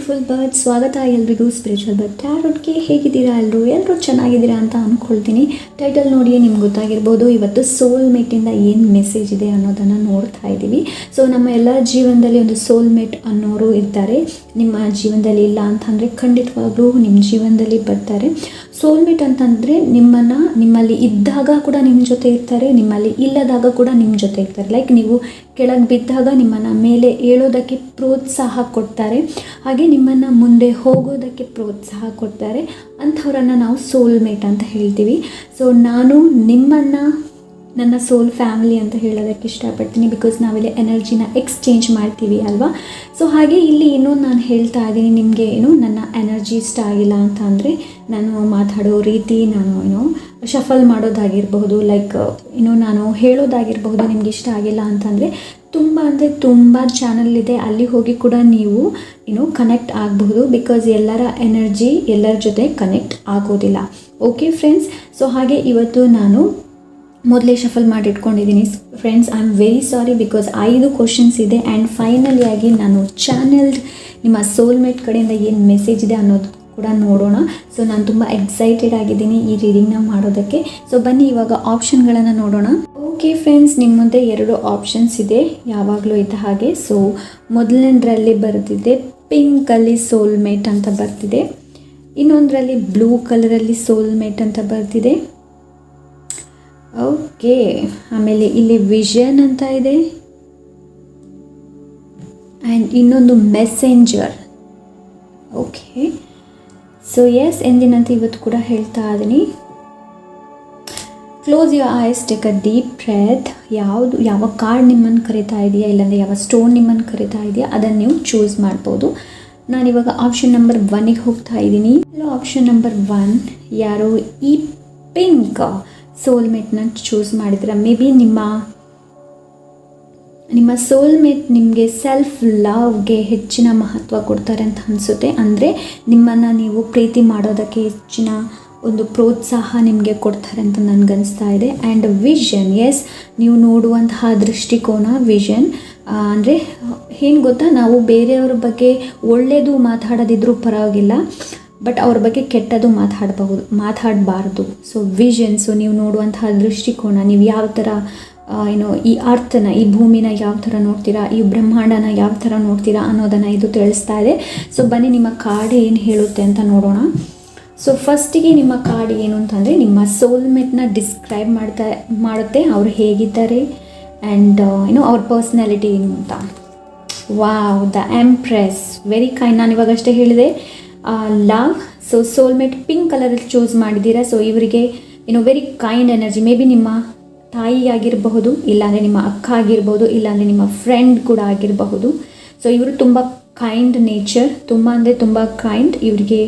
Beautiful bird, ಸ್ವಾಗತ ಎಲ್ರಿಗೂ spiritual bird ಟ್ಯಾರೋಟ್ಗೆ. ಹೇಗಿದ್ದೀರಾ ಎಲ್ಲರೂ ಚೆನ್ನಾಗಿದ್ದೀರಾ ಅಂತ ಅಂದ್ಕೊಳ್ತೀನಿ. ಟೈಟಲ್ ನೋಡಿ ನಿಮ್ಗೆ ಗೊತ್ತಾಗಿರ್ಬೋದು, ಇವತ್ತು ಸೋಲ್ಮೇಟಿಂದ ಏನು ಮೆಸೇಜ್ ಇದೆ ಅನ್ನೋದನ್ನು ನೋಡ್ತಾ ಇದ್ದೀವಿ. ಸೊ ನಮ್ಮ ಎಲ್ಲ ಜೀವನದಲ್ಲಿ ಒಂದು ಸೋಲ್ಮೇಟ್ ಅನ್ನೋರು ಇರ್ತಾರೆ. ನಿಮ್ಮ ಜೀವನದಲ್ಲಿ ಇಲ್ಲ ಅಂತಂದರೆ ಖಂಡಿತವಾಗ್ಲೂ ನಿಮ್ಮ ಜೀವನದಲ್ಲಿ ಬರ್ತಾರೆ. ಸೋಲ್ಮೇಟ್ ಅಂತಂದರೆ ನಿಮ್ಮಲ್ಲಿ ಇದ್ದಾಗ ಕೂಡ ನಿಮ್ಮ ಜೊತೆ ಇರ್ತಾರೆ, ನಿಮ್ಮಲ್ಲಿ ಇಲ್ಲದಾಗ ಕೂಡ ನಿಮ್ಮ ಜೊತೆ ಇರ್ತಾರೆ. ಲೈಕ್ ನೀವು ಕೆಳಗೆ ಬಿದ್ದಾಗ ನಿಮ್ಮನ್ನು ಮೇಲೆ ಏಳೋದಕ್ಕೆ ಪ್ರೋತ್ಸಾಹ ಕೊಡ್ತಾರೆ, ಹಾಗೆ ನಿಮ್ಮನ್ನು ಮುಂದೆ ಹೋಗೋದಕ್ಕೆ ಪ್ರೋತ್ಸಾಹ ಕೊಡ್ತಾರೆ. ಅಂಥವ್ರನ್ನು ನಾವು ಸೋಲ್ಮೇಟ್ ಅಂತ ಹೇಳ್ತೀವಿ. ಸೊ ನಾನು ನಿಮ್ಮನ್ನು ನನ್ನ ಸೋಲ್ ಫ್ಯಾಮಿಲಿ ಅಂತ ಹೇಳೋದಕ್ಕೆ ಇಷ್ಟಪಡ್ತೀನಿ, ಬಿಕಾಸ್ ನಾವಿಲ್ಲಿ ಎನರ್ಜಿನ ಎಕ್ಸ್ಚೇಂಜ್ ಮಾಡ್ತೀವಿ ಅಲ್ವಾ. ಸೊ ಹಾಗೆ ಇಲ್ಲಿ ಇನ್ನೊಂದು ನಾನು ಹೇಳ್ತಾ ಇದ್ದೀನಿ, ನಿಮಗೆ ನನ್ನ ಎನರ್ಜಿ ಇಷ್ಟ ಆಗಿಲ್ಲ ಅಂತ ಅಂದರೆ ನಾನು ಮಾತಾಡೋ ರೀತಿ, ನಾನು ಶಫಲ್ ಮಾಡೋದಾಗಿರಬಹುದು, ಲೈಕ್ ನಾನು ಹೇಳೋದಾಗಿರಬಹುದು, ನಿಮ್ಗೆ ಇಷ್ಟ ಆಗಿಲ್ಲ ಅಂತಂದರೆ ತುಂಬ ಚಾನಲ್ ಇದೆ, ಅಲ್ಲಿ ಹೋಗಿ ಕೂಡ ನೀವು ಕನೆಕ್ಟ್ ಆಗಬಹುದು. ಬಿಕಾಸ್ ಎಲ್ಲರ ಎನರ್ಜಿ ಎಲ್ಲರ ಜೊತೆ ಕನೆಕ್ಟ್ ಆಗೋದಿಲ್ಲ. ಓಕೆ ಫ್ರೆಂಡ್ಸ್, ಸೊ ಹಾಗೆ ಇವತ್ತು ನಾನು ಮೊದಲೇ ಶಫಲ್ ಮಾಡಿಟ್ಕೊಂಡಿದ್ದೀನಿ friends. I am very sorry, because 5 questions ಇದೆ ಆ್ಯಂಡ್ ಫೈನಲಿಯಾಗಿ ನಾನು ಚಾನೆಲ್ಡ್ ನಿಮ್ಮ ಸೋಲ್ಮೇಟ್ ಕಡೆಯಿಂದ ಏನು ಮೆಸೇಜ್ ಇದೆ ಅನ್ನೋದು ಕೂಡ ನೋಡೋಣ. ಸೊ ನಾನು ತುಂಬ ಎಕ್ಸೈಟೆಡ್ ಆಗಿದ್ದೀನಿ ಈ ರೀಡಿಂಗ್ನ ಮಾಡೋದಕ್ಕೆ. ಸೊ ಬನ್ನಿ ಇವಾಗ ಆಪ್ಷನ್ಗಳನ್ನು ನೋಡೋಣ. ಓಕೆ ಫ್ರೆಂಡ್ಸ್, ನಿಮ್ಮ ಮುಂದೆ 2 ಆಪ್ಷನ್ಸ್ ಇದೆ, ಯಾವಾಗಲೂ ಇದ್ದ ಹಾಗೆ. ಸೊ ಮೊದಲನೇದರಲ್ಲಿ ಬರ್ತಿದೆ ಪಿಂಕಲ್ಲಿ ಸೋಲ್ಮೇಟ್ ಅಂತ ಬರ್ತಿದೆ, ಇನ್ನೊಂದರಲ್ಲಿ ಬ್ಲೂ ಕಲರಲ್ಲಿ ಸೋಲ್ಮೇಟ್ ಅಂತ ಬರ್ತಿದೆ. ಓಕೆ, ಆಮೇಲೆ ಇಲ್ಲಿ ವಿಷನ್ ಅಂತ ಇದೆ ಆ್ಯಂಡ್ ಇನ್ನೊಂದು ಮೆಸೆಂಜರ್. ಓಕೆ, ಸೊ ಎಸ್, ಎಂದಿನಂತೆ ಇವತ್ತು ಕೂಡ ಹೇಳ್ತಾ ಇದ್ದೀನಿ, close your eyes, take a deep breath. ಯಾವ ಕಾರ್ಡ್ ನಿಮ್ಮನ್ನು ಕರಿತಾ ಇದೆಯಾ, ಇಲ್ಲಾಂದರೆ ಯಾವ ಸ್ಟೋನ್ ನಿಮ್ಮನ್ನು ಕರಿತಾ ಇದೆಯಾ ಅದನ್ನು ನೀವು ಚೂಸ್ ಮಾಡ್ಬೋದು. ನಾನಿವಾಗ ಆಪ್ಷನ್ ನಂಬರ್ 1ಗೆ ಹೋಗ್ತಾ ಇದ್ದೀನಿ. ಆಪ್ಷನ್ ನಂಬರ್ 1, ಯಾರೋ ಈ ಪಿಂಕ್ ಸೋಲ್ಮೇಟ್ನ ಚೂಸ್ ಮಾಡಿದ್ರೆ ಮೇ ಬಿ ನಿಮ್ಮ ಸೋಲ್ಮೇಟ್ ನಿಮಗೆ ಸೆಲ್ಫ್ ಲವ್ಗೆ ಹೆಚ್ಚಿನ ಮಹತ್ವ ಕೊಡ್ತಾರೆ ಅಂತ ಅನಿಸುತ್ತೆ. ಅಂದರೆ ನಿಮ್ಮನ್ನು ನೀವು ಪ್ರೀತಿ ಮಾಡೋದಕ್ಕೆ ಹೆಚ್ಚಿನ ಒಂದು ಪ್ರೋತ್ಸಾಹ ನಿಮಗೆ ಕೊಡ್ತಾರೆ ಅಂತ ನನಗನ್ನಿಸ್ತಾ ಇದೆ. ಆ್ಯಂಡ್ ವಿಷನ್, ಎಸ್, ನೀವು ನೋಡುವಂತಹ ದೃಷ್ಟಿಕೋನ ವಿಷನ್ ಅಂದರೆ ಏನು ಗೊತ್ತಾ, ನಾವು ಬೇರೆಯವ್ರ ಬಗ್ಗೆ ಒಳ್ಳೆಯದು ಮಾತಾಡೋದಿದ್ರೂ ಪರವಾಗಿಲ್ಲ, ಬಟ್ ಅವ್ರ ಬಗ್ಗೆ ಕೆಟ್ಟದ್ದು ಮಾತಾಡಬಾರ್ದು. ಸೊ ವಿಷನ್ಸು, ನೀವು ನೋಡುವಂತಹ ದೃಷ್ಟಿಕೋನ, ನೀವು ಯಾವ ಥರ ಈ ಅರ್ಥನ, ಈ ಭೂಮಿನ ಯಾವ ಥರ ನೋಡ್ತೀರಾ, ಈ ಬ್ರಹ್ಮಾಂಡನ ಯಾವ ಥರ ನೋಡ್ತೀರಾ ಅನ್ನೋದನ್ನು ಇದು ತಿಳಿಸ್ತಾ ಇದೆ. ಸೊ ಬನ್ನಿ ನಿಮ್ಮ ಕಾರ್ಡ್ ಏನು ಹೇಳುತ್ತೆ ಅಂತ ನೋಡೋಣ. ಸೊ ಫಸ್ಟಿಗೆ ನಿಮ್ಮ ಕಾರ್ಡ್ ಏನು ಅಂತಂದರೆ ನಿಮ್ಮ ಸೋಲ್ಮೇಟ್ನ ಡಿಸ್ಕ್ರೈಬ್ ಮಾಡುತ್ತೆ, ಅವ್ರು ಹೇಗಿದ್ದಾರೆ ಆ್ಯಂಡ್ ಅವ್ರ ಪರ್ಸ್ನಾಲಿಟಿ ಏನು ಅಂತ. Wow, the empress, very kind. ನಾನು ಇವಾಗಷ್ಟೇ ಹೇಳಿದೆ ಲವ್. ಸೊ ಸೋಲ್ಮೇಟ್ ಪಿಂಕ್ ಕಲರಲ್ಲಿ ಚೂಸ್ ಮಾಡಿದ್ದೀರಾ. ಸೊ ಇವರಿಗೆ very kind energy, may be ನಿಮ್ಮ ತಾಯಿ ಆಗಿರಬಹುದು, ಇಲ್ಲಾಂದರೆ ನಿಮ್ಮ ಅಕ್ಕ ಆಗಿರ್ಬೋದು, ಇಲ್ಲಾಂದರೆ ನಿಮ್ಮ ಫ್ರೆಂಡ್ ಕೂಡ ಆಗಿರಬಹುದು. ಸೊ ಇವರು ತುಂಬ ಕೈಂಡ್ ನೇಚರ್, ತುಂಬ ಕೈಂಡ್. ಇವರಿಗೆ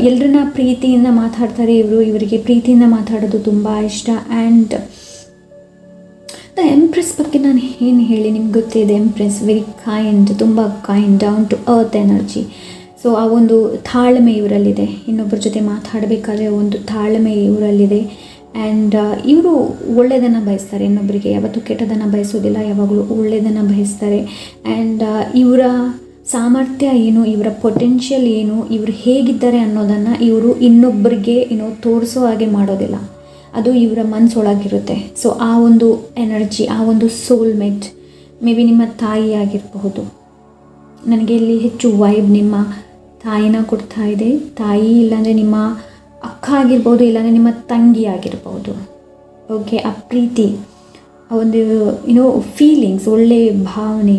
ಎಲ್ಲರನ್ನ ಪ್ರೀತಿಯಿಂದ ಮಾತಾಡ್ತಾರೆ. ಇವರಿಗೆ ಪ್ರೀತಿಯಿಂದ ಮಾತಾಡೋದು ತುಂಬ ಇಷ್ಟ. ಆ್ಯಂಡ್ ದ ಎಂಪ್ರೆಸ್ ಬಗ್ಗೆ ನಾನು ಏನು ಹೇಳಿ, ನಿಮ್ಗೆ ಗೊತ್ತಿದೆ, ಎಂಪ್ರೆಸ್ ವೆರಿ ಕೈಂಡ್, ತುಂಬ kind, down to earth energy. So ಆ ಒಂದು ತಾಳ್ಮೆ ಇವರಲ್ಲಿದೆ, ಇನ್ನೊಬ್ಬರ ಜೊತೆ ಮಾತಾಡಬೇಕಾದ್ರೆ ಒಂದು ತಾಳ್ಮೆ ಇವರಲ್ಲಿದೆ. ಆ್ಯಂಡ್ ಇವರು ಒಳ್ಳೆಯದನ್ನು ಬಯಸ್ತಾರೆ, ಇನ್ನೊಬ್ಬರಿಗೆ ಯಾವತ್ತೂ ಕೆಟ್ಟದನ್ನು ಬಯಸೋದಿಲ್ಲ, ಯಾವಾಗಲೂ ಒಳ್ಳೆಯದನ್ನು ಬಯಸ್ತಾರೆ. ಆ್ಯಂಡ್ ಇವರ ಸಾಮರ್ಥ್ಯ ಏನು, ಇವರ ಪೊಟೆನ್ಷಿಯಲ್ ಏನು, ಇವರು ಹೇಗಿದ್ದಾರೆ ಅನ್ನೋದನ್ನು ಇವರು ಇನ್ನೊಬ್ಬರಿಗೆ ತೋರಿಸೋ ಹಾಗೆ ಮಾಡೋದಿಲ್ಲ, ಅದು ಇವರ ಮನಸ್ಸೊಳಗಿರುತ್ತೆ. ಸೊ ಆ ಒಂದು ಎನರ್ಜಿ, ಆ ಒಂದು ಸೋಲ್ಮೇಟ್ ಮೇ ಬಿ ನಿಮ್ಮ ತಾಯಿ ಆಗಿರಬಹುದು. ನನಗೆ ಇಲ್ಲಿ ಹೆಚ್ಚು ವೈಬ್ ನಿಮ್ಮ ತಾಯಿನ ಕೊಡ್ತಾ ಇದೆ. ತಾಯಿ, ಇಲ್ಲಾಂದರೆ ನಿಮ್ಮ ಅಕ್ಕ ಆಗಿರ್ಬೋದು, ಇಲ್ಲಾಂದರೆ ನಿಮ್ಮ ತಂಗಿ ಆಗಿರ್ಬೋದು. ಓಕೆ, ಆ ಪ್ರೀತಿ, ಆ ಒಂದು ಫೀಲಿಂಗ್ಸ್, ಒಳ್ಳೆಯ ಭಾವನೆ,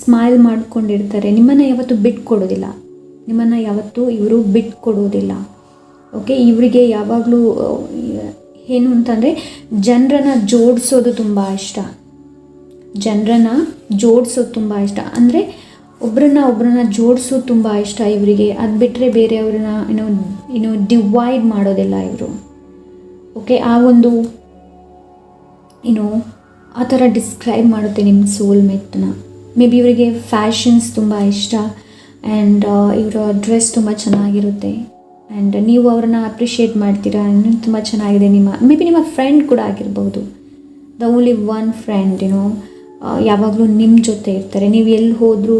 ಸ್ಮೈಲ್ ಮಾಡ್ಕೊಂಡಿರ್ತಾರೆ. ನಿಮ್ಮನ್ನು ಯಾವತ್ತೂ ಇವರು ಬಿಟ್ಕೊಡೋದಿಲ್ಲ. ಓಕೆ, ಇವರಿಗೆ ಯಾವಾಗಲೂ ಏನು ಅಂತಂದರೆ ಜನರನ್ನು ಜೋಡಿಸೋದು ತುಂಬ ಇಷ್ಟ, ಅಂದರೆ ಒಬ್ಬರನ್ನ ಜೋಡಿಸೋದು ತುಂಬ ಇಷ್ಟ ಇವರಿಗೆ. ಅದು ಬಿಟ್ಟರೆ ಬೇರೆಯವ್ರನ್ನ ಡಿವೈಡ್ ಮಾಡೋದಿಲ್ಲ ಇವರು. ಓಕೆ, ಆ ಒಂದು ಆ ಥರ ಡಿಸ್ಕ್ರೈಬ್ ಮಾಡುತ್ತೆ ನಿಮ್ಮ ಸೋಲ್ಮೇಟ್ನ. ಮೇ ಬಿ ಇವರಿಗೆ ಫ್ಯಾಷನ್ಸ್ ತುಂಬ ಇಷ್ಟ ಆ್ಯಂಡ್ ಇವರ ಡ್ರೆಸ್ ತುಂಬ ಚೆನ್ನಾಗಿರುತ್ತೆ. ಆ್ಯಂಡ್ ನೀವು ಅವ್ರನ್ನ ಅಪ್ರಿಷಿಯೇಟ್ ಮಾಡ್ತೀರಾ, ತುಂಬ ಚೆನ್ನಾಗಿದೆ. ಮೇ ಬಿ ನಿಮ್ಮ ಫ್ರೆಂಡ್ ಕೂಡ ಆಗಿರ್ಬೋದು, ದ ಓನ್ಲಿ ಒನ್ ಫ್ರೆಂಡ್, ಯಾವಾಗಲೂ ನಿಮ್ಮ ಜೊತೆ ಇರ್ತಾರೆ. ನೀವು ಎಲ್ಲಿ ಹೋದರೂ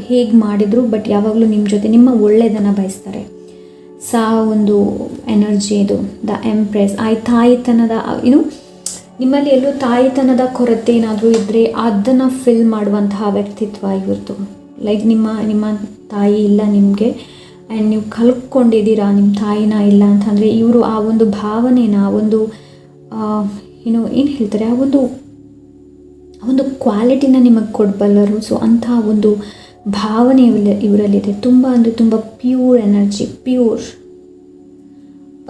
ಹೇಗೆ ಮಾಡಿದ್ರು ಬಟ್ ಯಾವಾಗಲೂ ನಿಮ್ಮ ಜೊತೆ ನಿಮ್ಮ ಒಳ್ಳೆಯದನ್ನು ಬಯಸ್ತಾರೆ. ಒಂದು ಎನರ್ಜಿ ಇದು ದ ಎಂಪ್ರೆಸ್. ತಾಯಿತನದ ನಿಮ್ಮಲ್ಲಿ ಎಲ್ಲೂ ತಾಯಿತನದ ಕೊರತೆ ಏನಾದರೂ ಇದ್ದರೆ ಅದನ್ನು ಫಿಲ್ ಮಾಡುವಂತಹ ವ್ಯಕ್ತಿತ್ವ ಇವ್ರದ್ದು. ಲೈಕ್ ನಿಮ್ಮ ತಾಯಿ ಇಲ್ಲ ನಿಮಗೆ ಆ್ಯಂಡ್ ನೀವು ಕಲ್ತ್ಕೊಂಡಿದ್ದೀರಾ ನಿಮ್ಮ ತಾಯಿನ ಇಲ್ಲ ಅಂತಂದರೆ ಇವರು ಆ ಒಂದು ಭಾವನೆನ ಒಂದು ಏನು ಹೇಳ್ತಾರೆ ಆ ಒಂದು ಕ್ವಾಲಿಟಿನ ನಿಮಗೆ ಕೊಡಬಲ್ಲರು. ಸೊ ಅಂತಹ ಒಂದು ಭಾವನೆ ಇವರಲ್ಲಿದೆ. ತುಂಬ ಅಂದರೆ ತುಂಬ pure energy, pure.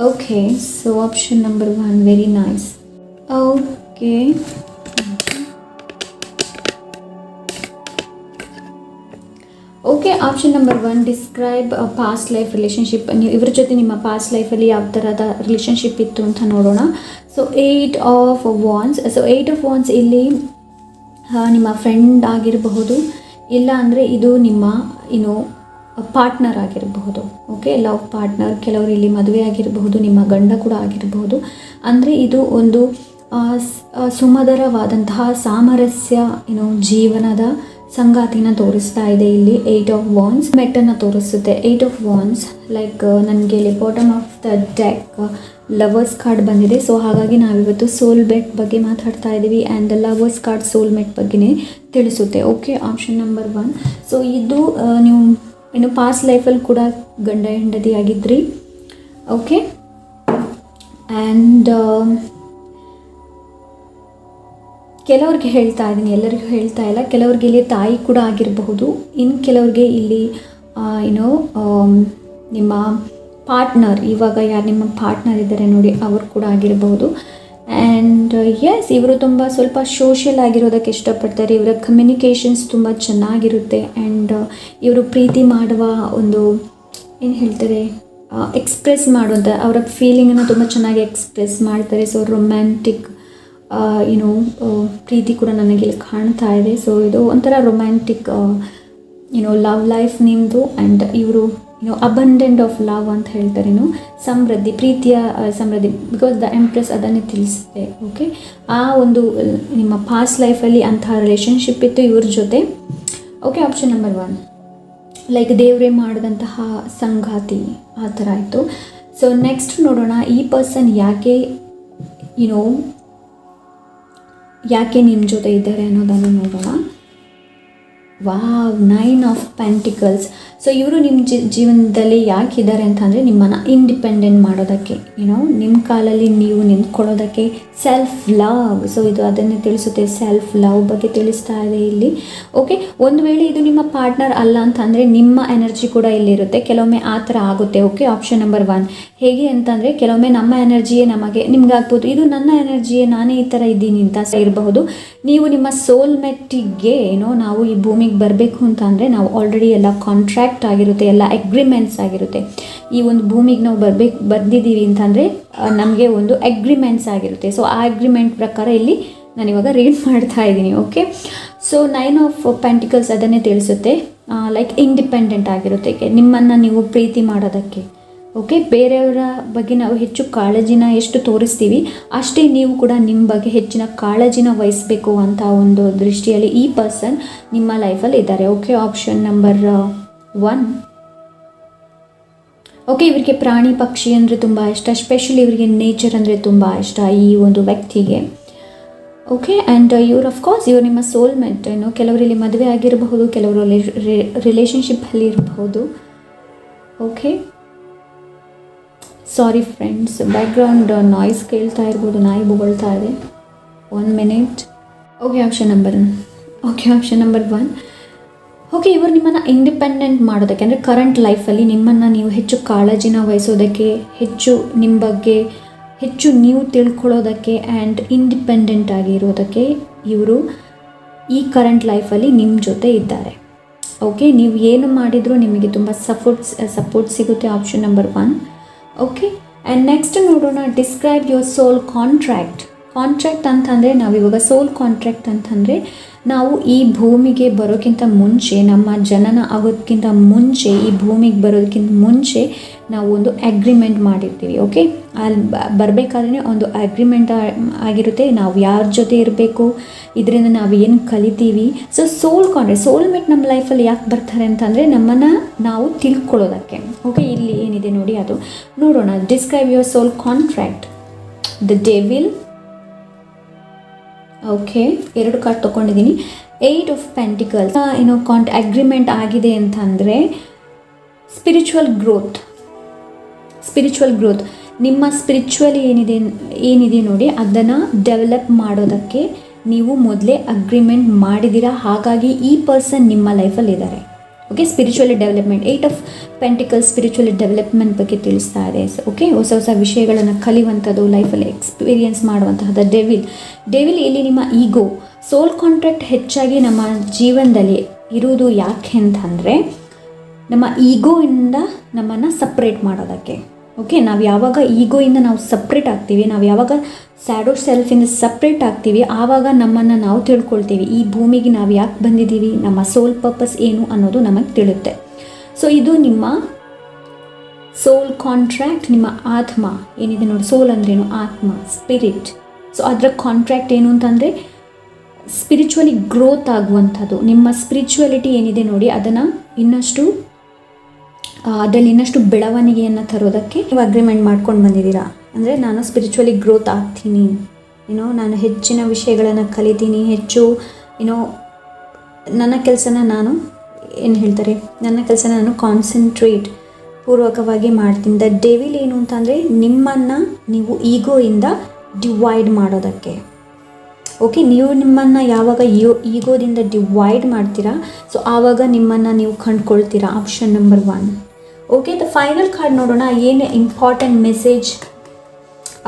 Okay, so option number 1 very nice. Okay, option number 1 describe past life relationship. ನೀವು ಇವ್ರ ಜೊತೆ ನಿಮ್ಮ ಪಾಸ್ಟ್ ಲೈಫಲ್ಲಿ ಯಾವ ಥರದ ರಿಲೇಷನ್ಶಿಪ್ ಇತ್ತು ಅಂತ ನೋಡೋಣ. So 8 of wands. So 8 of wands ಇಲ್ಲಿ ನಿಮ್ಮ ಫ್ರೆಂಡ್ ಆಗಿರಬಹುದು, ಇಲ್ಲ ಅಂದರೆ ಇದು ನಿಮ್ಮ ಪಾರ್ಟ್ನರ್ ಆಗಿರಬಹುದು. Okay, love partner. ಕೆಲವರು ಇಲ್ಲಿ ಮದುವೆ ಆಗಿರಬಹುದು, ನಿಮ್ಮ ಗಂಡ ಕೂಡ ಆಗಿರಬಹುದು. ಅಂದರೆ ಇದು ಒಂದು ಸುಮಧುರವಾದಂತಹ ಸಾಮರಸ್ಯ ಜೀವನದ ಸಂಗಾತಿನ ತೋರಿಸ್ತಾ ಇದೆ ಇಲ್ಲಿ 8 ಆಫ್ ವಾಂಡ್ಸ್. ಮೆಟ್ಟನ್ನು ತೋರಿಸುತ್ತೆ 8 ಆಫ್ ವಾಂಡ್ಸ್. ಲೈಕ್ ನನಗೆ ಇಲ್ಲಿ bottom of the deck lovers card ಬಂದಿದೆ. ಸೊ ಹಾಗಾಗಿ ನಾವಿವತ್ತು ಸೋಲ್ಮೇಟ್ ಬಗ್ಗೆ ಮಾತಾಡ್ತಾ ಇದ್ದೀವಿ and the lovers card soulmate ಬಗ್ಗೆನೇ ತಿಳಿಸುತ್ತೆ. Okay, option number 1. ಸೊ ಇದು ನೀವು ಪಾಸ್ಟ್ ಲೈಫಲ್ಲಿ ಕೂಡ ಗಂಡ ಹೆಂಡತಿ ಆಗಿದ್ರಿ. ಓಕೆ, ಆ್ಯಂಡ್ ಕೆಲವ್ರಿಗೆ ಹೇಳ್ತಾ ಇದ್ದೀನಿ, ಎಲ್ಲರಿಗೂ ಹೇಳ್ತಾ ಇಲ್ಲ. ಕೆಲವ್ರಿಗೆ ಇಲ್ಲಿ ತಾಯಿ ಕೂಡ ಆಗಿರಬಹುದು, ಇನ್ನು ಕೆಲವ್ರಿಗೆ ಇಲ್ಲಿ ನಿಮ್ಮ ಪಾರ್ಟ್ನರ್, ಇವಾಗ ಯಾರು ನಿಮ್ಮ ಪಾರ್ಟ್ನರ್ ಇದ್ದಾರೆ ನೋಡಿ ಅವರು ಕೂಡ ಆಗಿರಬಹುದು. ಆ್ಯಂಡ್ ಎಸ್, ಇವರು ಸ್ವಲ್ಪ ಸೋಷಿಯಲ್ ಆಗಿರೋದಕ್ಕೆ ಇಷ್ಟಪಡ್ತಾರೆ. ಇವರ ಕಮ್ಯುನಿಕೇಷನ್ಸ್ ತುಂಬ ಚೆನ್ನಾಗಿರುತ್ತೆ ಆ್ಯಂಡ್ ಇವರು ಪ್ರೀತಿ ಮಾಡುವ ಒಂದು ಹೇಳ್ತಾರೆ ಎಕ್ಸ್ಪ್ರೆಸ್ ಮಾಡುವಂಥ ಅವರ ಫೀಲಿಂಗನ್ನು ತುಂಬ ಚೆನ್ನಾಗಿ ಎಕ್ಸ್ಪ್ರೆಸ್ ಮಾಡ್ತಾರೆ. ಸೊ ರೊಮ್ಯಾಂಟಿಕ್ ಪ್ರೀತಿ ಕೂಡ ನನಗೆ ಕಾಣ್ತಾ ಇದೆ. ಸೊ ಇದು ಒಂಥರ ರೊಮ್ಯಾಂಟಿಕ್ ಲವ್ ಲೈಫ್ ನಿಮ್ಮದು. ಆ್ಯಂಡ್ ಇವರು ಅಬಂಡೆಂಟ್ ಆಫ್ ಲವ್ ಅಂತ ಹೇಳ್ತಾರೆ, ಸಮೃದ್ಧಿ, ಪ್ರೀತಿಯ ಸಮೃದ್ಧಿ. ಬಿಕಾಸ್ ದ ಎಂಪ್ರೆಸ್ ಅದನ್ನೇ ತಿಳಿಸುತ್ತೆ. ಓಕೆ, ಆ ಒಂದು ನಿಮ್ಮ ಪಾಸ್ಟ್ ಲೈಫಲ್ಲಿ ಅಂತಹ ರಿಲೇಷನ್ಶಿಪ್ ಇತ್ತು ಇವ್ರ ಜೊತೆ. ಓಕೆ, ಆಪ್ಷನ್ ನಂಬರ್ 1 ಲೈಕ್ ದೇವರೇ ಮಾಡಿದಂತಹ ಸಂಗಾತಿ ಆ ಥರ ಆಯಿತು. ಸೊ ನೆಕ್ಸ್ಟ್ ನೋಡೋಣ, ಈ ಪರ್ಸನ್ ಯಾಕೆ ನಿಮ್ಮ ಜೊತೆ ಇದ್ದಾರೆ ಅನ್ನೋದನ್ನು ನೋಡೋಣ. Wow, 9 of pentacles. ಸೊ ಇವರು ನಿಮ್ಮ ಜೀವನದಲ್ಲಿ ಯಾಕೆ ಇದ್ದಾರೆ ಅಂತಂದರೆ ನಿಮ್ಮನ್ನು ಇಂಡಿಪೆಂಡೆಂಟ್ ಮಾಡೋದಕ್ಕೆ, ನಿಮ್ಮ ಕಾಲಲ್ಲಿ ನೀವು ನಿಂತ್ಕೊಳ್ಳೋದಕ್ಕೆ, ಸೆಲ್ಫ್ ಲವ್. ಸೊ ಇದು ಅದನ್ನೇ ತಿಳಿಸುತ್ತೆ, ಸೆಲ್ಫ್ ಲವ್ ಬಗ್ಗೆ ತಿಳಿಸ್ತಾ ಇದೆ ಇಲ್ಲಿ. ಓಕೆ, ಒಂದು ವೇಳೆ ಇದು ನಿಮ್ಮ ಪಾರ್ಟ್ನರ್ ಅಲ್ಲ ಅಂತಂದರೆ ನಿಮ್ಮ ಎನರ್ಜಿ ಕೂಡ ಇಲ್ಲಿರುತ್ತೆ. ಕೆಲವೊಮ್ಮೆ ಆ ಥರ ಆಗುತ್ತೆ. ಓಕೆ, ಆಪ್ಷನ್ ನಂಬರ್ 1 ಹೇಗೆ ಅಂತಂದರೆ ಕೆಲವೊಮ್ಮೆ ನಮ್ಮ ಎನರ್ಜಿಯೇ ನಿಮ್ಗಾಗ್ಬೋದು, ಇದು ನನ್ನ ಎನರ್ಜಿಯೇ, ನಾನೇ ಈ ಥರ ಇದ್ದೀನಿ ಅಂತ ಇರಬಹುದು. ನೀವು ನಿಮ್ಮ ಸೋಲ್ಮೇಟಿಗೆ ನಾವು ಈ ಭೂಮಿಗೆ ಬರಬೇಕು ಅಂತ ಅಂದರೆ ನಾವು ಆಲ್ರೆಡಿ ಎಲ್ಲ ಕಾಂಟ್ರಾಕ್ಟ್ ಆಗಿರುತ್ತೆ, ಎಲ್ಲ ಅಗ್ರಿಮೆಂಟ್ಸ್ ಆಗಿರುತ್ತೆ. ಈ ಒಂದು ಭೂಮಿಗೆ ನಾವು ಬರ್ದಿದ್ದೀವಿ ಅಂತಂದರೆ ನಮಗೆ ಒಂದು ಅಗ್ರಿಮೆಂಟ್ಸ್ ಆಗಿರುತ್ತೆ. ಸೊ ಆ ಅಗ್ರಿಮೆಂಟ್ ಪ್ರಕಾರ ಇಲ್ಲಿ ನಾನಿವಾಗ ರೀಡ್ ಮಾಡ್ತಾ ಇದ್ದೀನಿ. ಓಕೆ, ಸೊ 9 ಆಫ್ ಪೆಂಟಿಕಲ್ಸ್ ಅದನ್ನೇ ತಿಳಿಸುತ್ತೆ, ಲೈಕ್ ಇಂಡಿಪೆಂಡೆಂಟ್ ಆಗಿರುತ್ತೆ ನಿಮ್ಮನ್ನು ನೀವು ಪ್ರೀತಿ ಮಾಡೋದಕ್ಕೆ. ಓಕೆ, ಬೇರೆಯವರ ಬಗ್ಗೆ ನಾವು ಹೆಚ್ಚು ಕಾಳಜಿನ ಎಷ್ಟು ತೋರಿಸ್ತೀವಿ ಅಷ್ಟೇ ನೀವು ಕೂಡ ನಿಮ್ಮ ಬಗ್ಗೆ ಹೆಚ್ಚಿನ ಕಾಳಜಿನ ವಹಿಸಬೇಕು ಅಂತ ಒಂದು ದೃಷ್ಟಿಯಲ್ಲಿ ಈ ಪರ್ಸನ್ ನಿಮ್ಮ ಲೈಫಲ್ಲಿ ಇದ್ದಾರೆ. Okay, option number 1. ಓಕೆ, ಇವರಿಗೆ ಪ್ರಾಣಿ ಪಕ್ಷಿ ಅಂದರೆ ತುಂಬ ಇಷ್ಟ, ಸ್ಪೆಷಲಿ ಇವರಿಗೆ ನೇಚರ್ ಅಂದರೆ ತುಂಬ ಇಷ್ಟ ಈ ಒಂದು ವ್ಯಕ್ತಿಗೆ. ಓಕೆ, ಆ್ಯಂಡ್ ಇವರು ಅಫ್ಕೋರ್ಸ್ ಇವರು ನಿಮ್ಮ ಸೋಲ್ಮೇಟ್. ಕೆಲವರಲ್ಲಿ ಮದುವೆ ಆಗಿರಬಹುದು, ಕೆಲವರು ರಿಲೇಷನ್ಶಿಪ್ಪಲ್ಲಿ ಇರಬಹುದು. Okay, sorry friends, background noise ಕೇಳ್ತಾ ಇರ್ಬೋದು, ನಾಯಿ ಬೊಗಳ್ತಾ ಇದೆ. 1 minute. Okay, option number 1. Okay, ಇವರು ನಿಮ್ಮನ್ನು ಇಂಡಿಪೆಂಡೆಂಟ್ ಮಾಡೋದಕ್ಕೆ ಅಂದರೆ ಕರೆಂಟ್ ಲೈಫಲ್ಲಿ ನಿಮ್ಮನ್ನು ನೀವು ಹೆಚ್ಚು ಕಾಳಜಿನ ವಹಿಸೋದಕ್ಕೆ, ಹೆಚ್ಚು ನಿಮ್ಮ ಬಗ್ಗೆ ಹೆಚ್ಚು ನೀವು ತಿಳ್ಕೊಳ್ಳೋದಕ್ಕೆ ಆ್ಯಂಡ್ ಇಂಡಿಪೆಂಡೆಂಟ್ ಆಗಿರೋದಕ್ಕೆ ಇವರು ಈ ಕರೆಂಟ್ ಲೈಫಲ್ಲಿ ನಿಮ್ಮ ಜೊತೆ ಇದ್ದಾರೆ. ಓಕೆ, ನೀವು ಏನು ಮಾಡಿದರೂ ನಿಮಗೆ ತುಂಬ ಸಪೋರ್ಟ್ ಸಿಗುತ್ತೆ. Option number 1. Okay, and next ನೋಡೋಣ, describe your soul contract. Contract ಅಂತಂದರೆ ನಾವು ಇವಾಗ ಸೋಲ್ ಕಾಂಟ್ರಾಕ್ಟ್ ಅಂತಂದರೆ ನಾವು ಈ ಭೂಮಿಗೆ ಬರೋಕ್ಕಿಂತ ಮುಂಚೆ, ನಮ್ಮ ಜನನ ಆಗೋದಕ್ಕಿಂತ ಮುಂಚೆ, ಈ ಭೂಮಿಗೆ ಬರೋದಕ್ಕಿಂತ ಮುಂಚೆ ನಾವು ಒಂದು ಅಗ್ರಿಮೆಂಟ್ ಮಾಡಿರ್ತೀವಿ. ಓಕೆ, ಅಲ್ಲಿ ಬರಬೇಕಾದ್ರೆ ಒಂದು ಅಗ್ರಿಮೆಂಟ್ ಆಗಿರುತ್ತೆ, ನಾವು ಯಾರ ಜೊತೆ ಇರಬೇಕು, ಇದರಿಂದ ನಾವು ಏನು ಕಲಿತೀವಿ. ಸೊ ಸೋಲ್ಮೇಟ್ ನಮ್ಮ ಲೈಫಲ್ಲಿ ಯಾಕೆ ಬರ್ತಾರೆ ಅಂತಂದರೆ ನಮ್ಮನ್ನು ನಾವು ತಿಳ್ಕೊಳ್ಳೋದಕ್ಕೆ. ಓಕೆ, ಇಲ್ಲಿ ಏನಿದೆ ನೋಡಿ ಅದು ನೋಡೋಣ. Describe your soul contract. The devil. Okay, 2 card ತೊಗೊಂಡಿದ್ದೀನಿ. 8 ಆಫ್ ಪೆಂಟಿಕಲ್ಸ್. ಅಗ್ರಿಮೆಂಟ್ ಆಗಿದೆ ಅಂತಂದರೆ ಸ್ಪಿರಿಚುವಲ್ ಗ್ರೋತ್. ನಿಮ್ಮ ಸ್ಪಿರಿಚುವಲಿ ಏನಿದೆ ನೋಡಿ, ಅದನ್ನು ಡೆವಲಪ್ ಮಾಡೋದಕ್ಕೆ ನೀವು ಮೊದಲೇ ಅಗ್ರಿಮೆಂಟ್ ಮಾಡಿದ್ದೀರಾ. ಹಾಗಾಗಿ ಈ ಪರ್ಸನ್ ನಿಮ್ಮ ಲೈಫಲ್ಲಿ ಇದ್ದಾರೆ. Okay, spiritually development. 8 of pentacles spiritually development ಬಗ್ಗೆ ತಿಳಿಸ್ತಾ ಇದೆ. ಓಕೆ, ಹೊಸ ವಿಷಯಗಳನ್ನು ಕಲಿಯುವಂಥದ್ದು, ಲೈಫಲ್ಲಿ ಎಕ್ಸ್ಪೀರಿಯನ್ಸ್ ಮಾಡುವಂತಹದ್ದು. ಡೆವಿಲ್ ಇಲ್ಲಿ ನಿಮ್ಮ ಈಗೋ. ಸೋಲ್ ಕಾಂಟ್ರಾಕ್ಟ್ ಹೆಚ್ಚಾಗಿ ನಮ್ಮ ಜೀವನದಲ್ಲಿ ಇರುವುದು ಯಾಕೆ ಅಂತಂದರೆ ನಮ್ಮ ಈಗೋಯಿಂದ ನಮ್ಮನ್ನು ಸಪ್ರೇಟ್ ಮಾಡೋದಕ್ಕೆ. ಓಕೆ, ನಾವು ಯಾವಾಗ ಈಗೋಯಿಂದ ನಾವು ಸಪ್ರೇಟ್ ಆಗ್ತೀವಿ, ನಾವು ಯಾವಾಗ ಸ್ಯಾಡೋ ಸೆಲ್ಫಿಂದ ಸಪ್ರೇಟ್ ಆಗ್ತೀವಿ, ಆವಾಗ ನಮ್ಮನ್ನು ನಾವು ತಿಳ್ಕೊಳ್ತೀವಿ. ಈ ಭೂಮಿಗೆ ನಾವು ಯಾಕೆ ಬಂದಿದ್ದೀವಿ, ನಮ್ಮ ಸೋಲ್ ಪರ್ಪಸ್ ಏನು ಅನ್ನೋದು ನಮಗೆ ತಿಳಿಯುತ್ತೆ. ಸೊ ಇದು ನಿಮ್ಮ ಸೋಲ್ ಕಾಂಟ್ರಾಕ್ಟ್. ನಿಮ್ಮ ಆತ್ಮ ಏನಿದೆ ನೋಡಿ, ಸೋಲ್ ಅಂದ್ರೇನು, ಆತ್ಮ, ಸ್ಪಿರಿಟ್. ಸೊ ಅದರ ಕಾಂಟ್ರಾಕ್ಟ್ ಏನು ಅಂತಂದರೆ ಸ್ಪಿರಿಚುವಲಿ ಗ್ರೋತ್ ಆಗುವಂಥದ್ದು. ನಿಮ್ಮ ಸ್ಪಿರಿಚುವಲಿಟಿ ಏನಿದೆ ನೋಡಿ, ಅದರಲ್ಲಿ ಇನ್ನಷ್ಟು ಬೆಳವಣಿಗೆಯನ್ನು ತರೋದಕ್ಕೆ ನೀವು ಅಗ್ರಿಮೆಂಟ್ ಮಾಡ್ಕೊಂಡು ಬಂದಿದ್ದೀರಾ. ಅಂದರೆ ನಾನು ಸ್ಪಿರಿಚುವಲಿ ಗ್ರೋತ್ ಆಗ್ತೀನಿ, ನಾನು ಹೆಚ್ಚಿನ ವಿಷಯಗಳನ್ನು ಕಲಿತೀನಿ, ಹೆಚ್ಚು ನನ್ನ ಕೆಲಸನ ನಾನು ಕಾನ್ಸಂಟ್ರೇಟ್ ಪೂರ್ವಕವಾಗಿ ಮಾಡ್ತೀನಿ. ದ ಡೆವಿಲ್ ಏನು ಅಂತಂದರೆ ನಿಮ್ಮನ್ನು ನೀವು ಈಗೋಯಿಂದ ಡಿವೈಡ್ ಮಾಡೋದಕ್ಕೆ. ಓಕೆ, ನೀವು ನಿಮ್ಮನ್ನು ಯಾವಾಗ ಈಗೋದಿಂದ ಡಿವೈಡ್ ಮಾಡ್ತೀರಾ, ಸೊ ಆವಾಗ ನಿಮ್ಮನ್ನು ನೀವು ಕಂಡುಕೊಳ್ತೀರಾ. Option number 1. Okay, the final card ನೋಡೋಣ. ಏನು ಇಂಪಾರ್ಟೆಂಟ್ ಮೆಸೇಜ್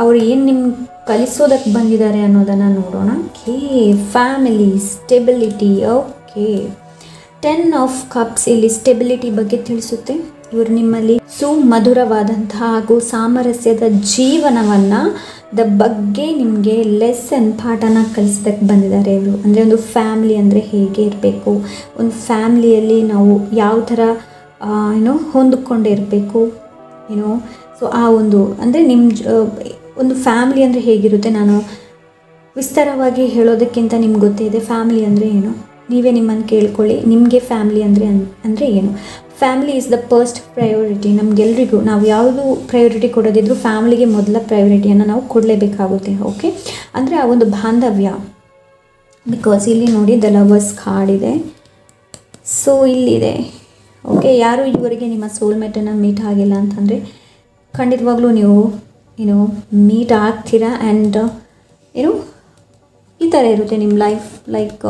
ಅವರು ಏನು ನಿಮ್ಗೆ ಕಲಿಸೋದಕ್ಕೆ ಬಂದಿದ್ದಾರೆ ಅನ್ನೋದನ್ನು ನೋಡೋಣ. Family, stability. Okay, 10 of cups ಇಲ್ಲಿ ಸ್ಟೆಬಿಲಿಟಿ ಬಗ್ಗೆ ತಿಳಿಸುತ್ತೆ. ಇವರು ನಿಮ್ಮಲ್ಲಿ ಸುಮಧುರವಾದಂತಹ ಹಾಗೂ ಸಾಮರಸ್ಯದ ಜೀವನವನ್ನು ಬಗ್ಗೆ ನಿಮಗೆ ಲೆಸನ್, ಪಾಠನ ಕಲಿಸೋದಕ್ಕೆ ಬಂದಿದ್ದಾರೆ ಇವರು. ಅಂದರೆ ಒಂದು ಫ್ಯಾಮಿಲಿ ಅಂದರೆ ಹೇಗೆ ಇರಬೇಕು, ಒಂದು ಫ್ಯಾಮಿಲಿಯಲ್ಲಿ ನಾವು ಯಾವ ಥರ ಹೊಂದಿಕೊಂಡಿರಬೇಕು, ಸೊ ಆ ಒಂದು ಅಂದರೆ ಒಂದು ಫ್ಯಾಮಿಲಿ ಅಂದರೆ ಹೇಗಿರುತ್ತೆ, ನಾನು ವಿಸ್ತಾರವಾಗಿ ಹೇಳೋದಕ್ಕಿಂತ ನಿಮ್ಗೆ ಗೊತ್ತೇ ಇದೆ ಫ್ಯಾಮಿಲಿ ಅಂದರೆ ಏನು. ನೀವೇ ನಿಮ್ಮನ್ನು ಕೇಳ್ಕೊಳ್ಳಿ, ನಿಮಗೆ ಫ್ಯಾಮಿಲಿ ಅಂದರೆ ಏನು. Family is the first priority. ನಮಗೆಲ್ರಿಗೂ ನಾವು ಯಾವುದು ಪ್ರಯಾರಿಟಿ ಕೊಡೋದಿದ್ರು ಫ್ಯಾಮಿಲಿಗೆ ಮೊದಲ ಪ್ರಯಾರಿಟಿಯನ್ನು ನಾವು ಕೊಡಲೇಬೇಕಾಗುತ್ತೆ. ಓಕೆ, ಅಂದರೆ ಆ ಒಂದು ಬಾಂಧವ್ಯ. ಬಿಕಾಸ್ ಇಲ್ಲಿ ನೋಡಿ ದ ಲವರ್ಸ್ ಕಾರ್ಡ್ ಇದೆ. ಸೊ ಇಲ್ಲಿದೆ. ಓಕೆ, ಯಾರು ಇವರಿಗೆ ನಿಮ್ಮ ಸೋಲ್ಮೇಟನ್ನು ಮೀಟ್ ಆಗಿಲ್ಲ ಅಂತಂದರೆ ಖಂಡಿತವಾಗ್ಲೂ ನೀವು ಮೀಟ್ ಆಗ್ತೀರಾ. ಆ್ಯಂಡ್ ಈ ಥರ ಇರುತ್ತೆ ನಿಮ್ಮ life. Like